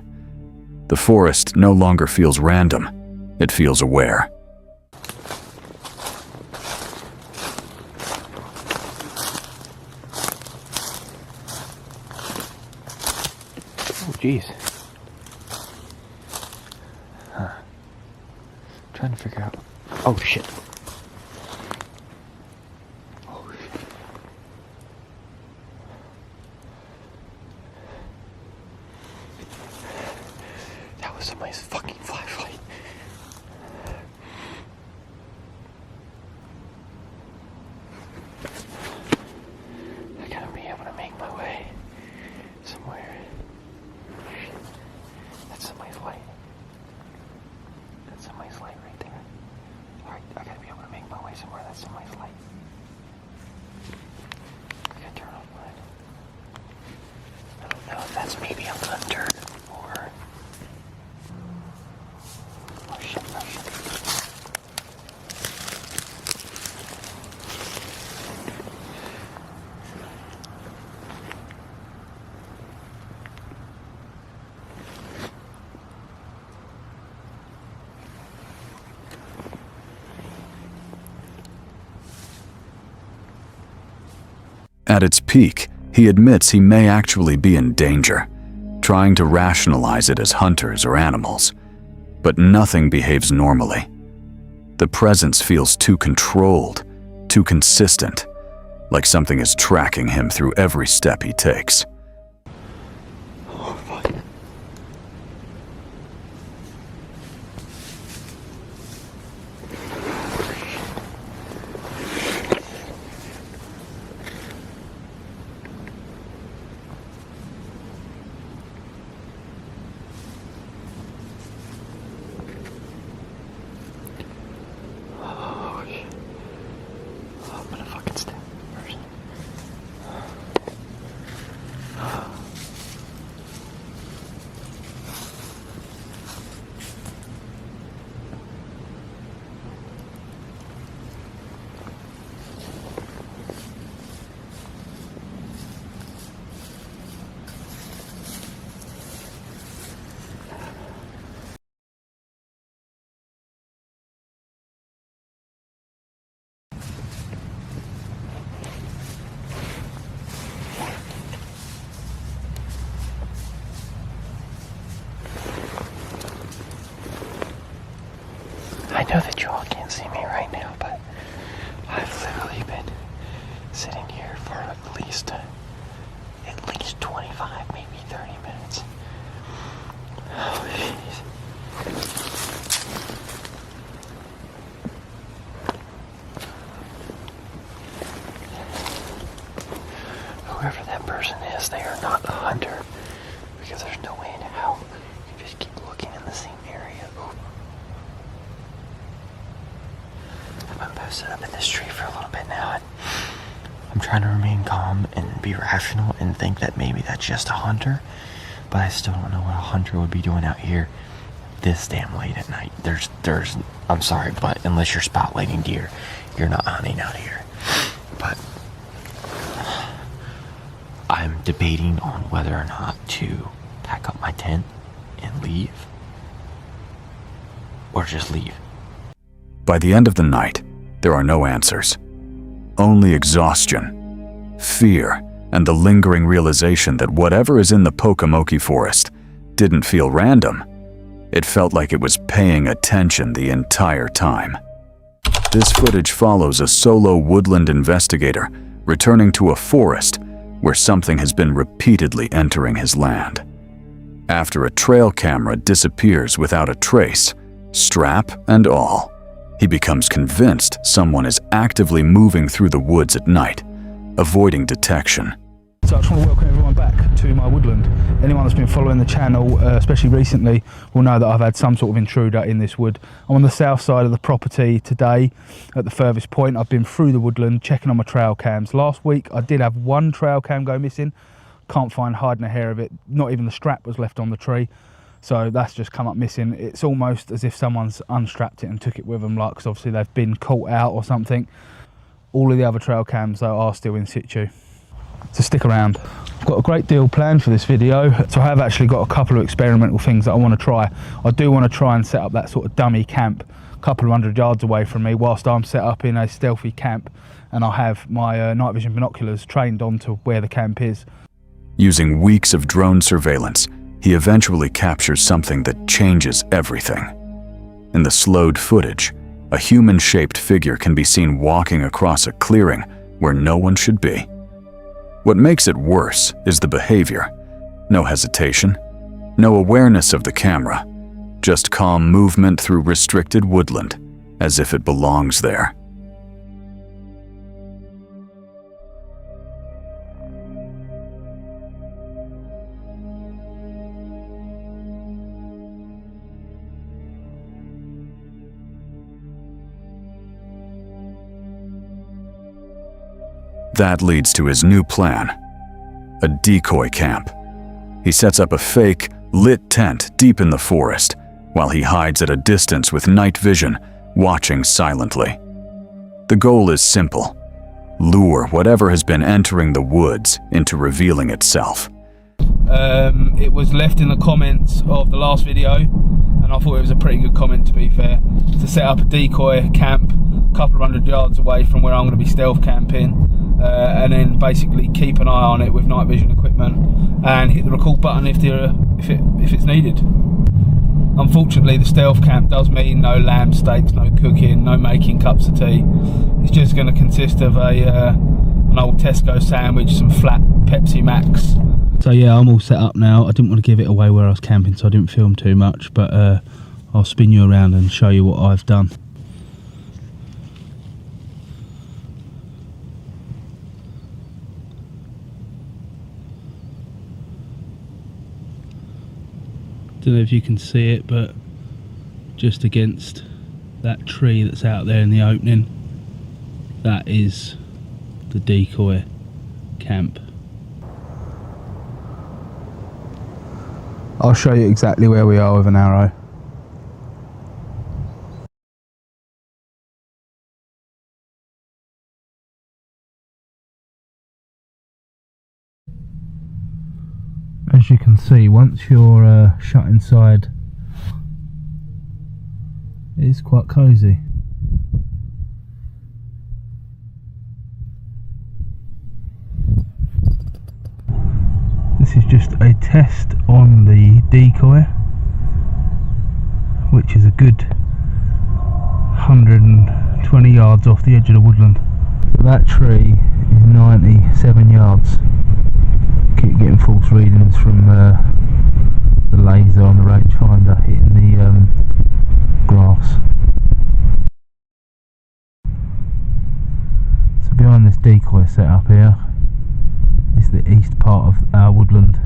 The forest no longer feels random, it feels aware. Jeez. Huh. Trying to figure out. Oh shit. Oh shit. That was somebody's fucking flashlight. I gotta be able to make my way somewhere. That's somebody's light. That's somebody's light right there. Alright, I gotta be able to make my way somewhere. That's somebody's light. I gotta turn off mine. I don't know if that's maybe a hunter or... Oh shit, oh shit. At its peak, he admits he may actually be in danger, trying to rationalize it as hunters or animals. But nothing behaves normally. The presence feels too controlled, too consistent, like something is tracking him through every step he takes. I know that you all can't see me right now, but I've literally been sitting here for at least 25, maybe 30 minutes. Oh, jeez. Whoever that person is, they are not a hunter, because there's no way in hell you just keep looking in the same area. Ooh. I've been posted up in this tree for a little bit now, and I'm trying to remain calm and be rational and think that maybe that's just a hunter, but I still don't know what a hunter would be doing out here this damn late at night. I'm sorry, but unless you're spotlighting deer, you're not hunting out here. But I'm debating on whether or not to pack up my tent and leave, or just leave. By the end of the night, there are no answers. Only exhaustion, fear, and the lingering realization that whatever is in the Pocomoke forest didn't feel random. It felt like it was paying attention the entire time. This footage follows a solo woodland investigator returning to a forest where something has been repeatedly entering his land. After a trail camera disappears without a trace, strap and all, he becomes convinced someone is actively moving through the woods at night, avoiding detection. So I just want to welcome everyone back to my woodland. Anyone that's been following the channel, especially recently, will know that I've had some sort of intruder in this wood. I'm on the south side of the property today at the furthest point. I've been through the woodland checking on my trail cams. Last week I did have one trail cam go missing. Can't find hide nor hair of it. Not even the strap was left on the tree. So that's just come up missing. It's almost as if someone's unstrapped it and took it with them, like, 'cause obviously they've been caught out or something. All of the other trail cams though are still in situ. So stick around. I've got a great deal planned for this video, so I have actually got a couple of experimental things that I want to try. I do want to try and set up that sort of dummy camp a couple of 100 yards away from me whilst I'm set up in a stealthy camp, and I have my night vision binoculars trained onto where the camp is. Using weeks of drone surveillance, he eventually captures something that changes everything. In the slowed footage, a human-shaped figure can be seen walking across a clearing where no one should be. What makes it worse is the behavior. No hesitation, no awareness of the camera, just calm movement through restricted woodland, as if it belongs there. That leads to his new plan, a decoy camp. He sets up a fake, lit tent deep in the forest, while he hides at a distance with night vision, watching silently. The goal is simple: lure whatever has been entering the woods into revealing itself. It was left in the comments of the last video, and I thought it was a pretty good comment, to be fair, to set up a decoy camp a couple of 100 yards away from where I'm going to be stealth camping, and then basically keep an eye on it with night vision equipment and hit the record button if it's needed. Unfortunately, the stealth camp does mean no lamb steaks, no cooking, no making cups of tea. It's just going to consist of an old Tesco sandwich, some flat Pepsi Max. So yeah, I'm all set up now. I didn't want to give it away where I was camping, so I didn't film too much, but I'll spin you around and show you what I've done. Don't know if you can see it, but just against that tree that's out there in the opening, that is the decoy camp. I'll show you exactly where we are with an arrow. As you can see, once you're shut inside, it is quite cosy. This is just a test on the decoy, which is a good 120 yards off the edge of the woodland. So that tree is 97 yards. Keep getting false readings from the laser on the rangefinder hitting the grass. So behind this decoy setup here is the east part of our woodland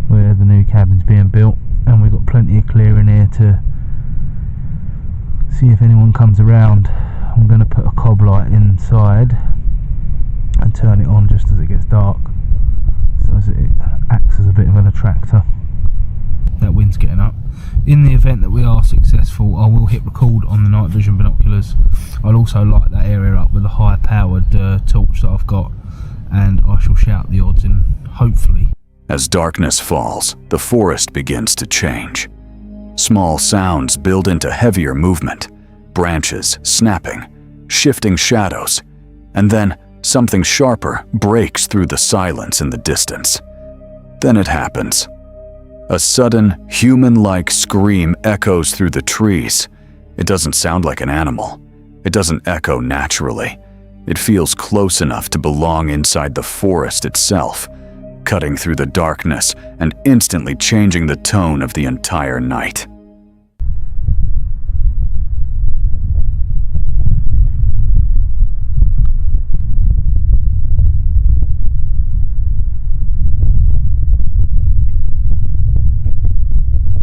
where the new cabin's being built, and we've got plenty of clearing here to see if anyone comes around. I'm going to put a cob light inside and turn it on just as it gets dark, so as it acts as a bit of an attractor. That wind's getting up. In the event that we are successful, I will hit record on the night vision binoculars. I'll also light that area up with a high powered torch that I've got, and I shall shout the odds in, hopefully. As darkness falls, the forest begins to change. Small sounds build into heavier movement, branches snapping, shifting shadows, and then something sharper breaks through the silence in the distance. Then it happens. A sudden, human-like scream echoes through the trees. It doesn't sound like an animal. It doesn't echo naturally. It feels close enough to belong inside the forest itself, cutting through the darkness and instantly changing the tone of the entire night.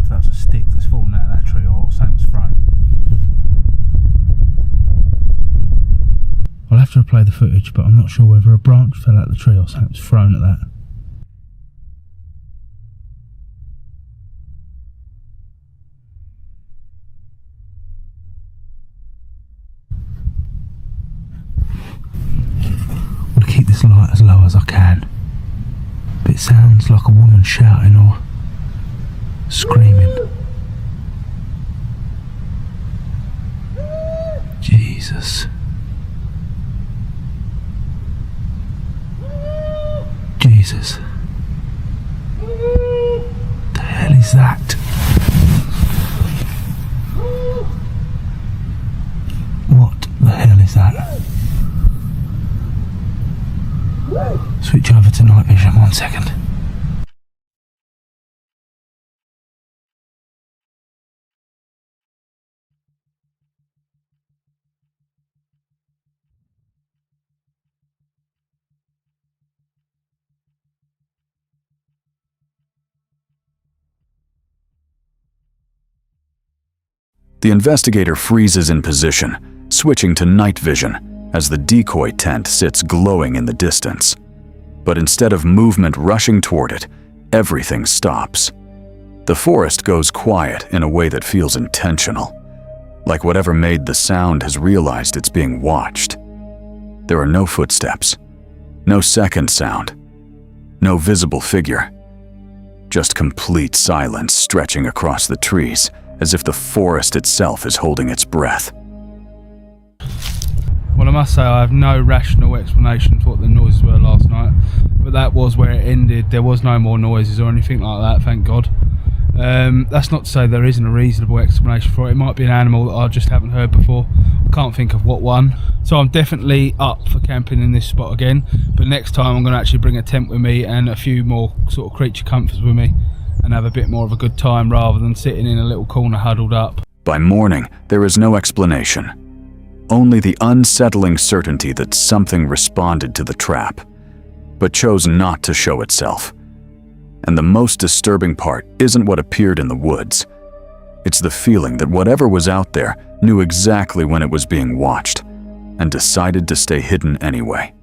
If that was a stick that's fallen out of that tree or something was thrown. I'll have to replay the footage, but I'm not sure whether a branch fell out of the tree or something was thrown at that. I'm going to keep this light as low as I can, but it sounds like a woman shouting or screaming. Jesus. Jesus. is that? What the hell is that? Switch over to night vision 1 second. The investigator freezes in position, switching to night vision as the decoy tent sits glowing in the distance. But instead of movement rushing toward it, everything stops. The forest goes quiet in a way that feels intentional, like whatever made the sound has realized it's being watched. There are no footsteps, no second sound, no visible figure, just complete silence stretching across the trees, as if the forest itself is holding its breath. Well, I must say I have no rational explanation for what the noises were last night, but that was where it ended. There was no more noises or anything like that, thank God. That's not to say there isn't a reasonable explanation for it. It might be an animal that I just haven't heard before. I can't think of what one. So I'm definitely up for camping in this spot again, but next time I'm going to actually bring a tent with me and a few more sort of creature comforts with me and have a bit more of a good time rather than sitting in a little corner huddled up. By morning, there is no explanation. Only the unsettling certainty that something responded to the trap, but chose not to show itself. And the most disturbing part isn't what appeared in the woods. It's the feeling that whatever was out there knew exactly when it was being watched and decided to stay hidden anyway.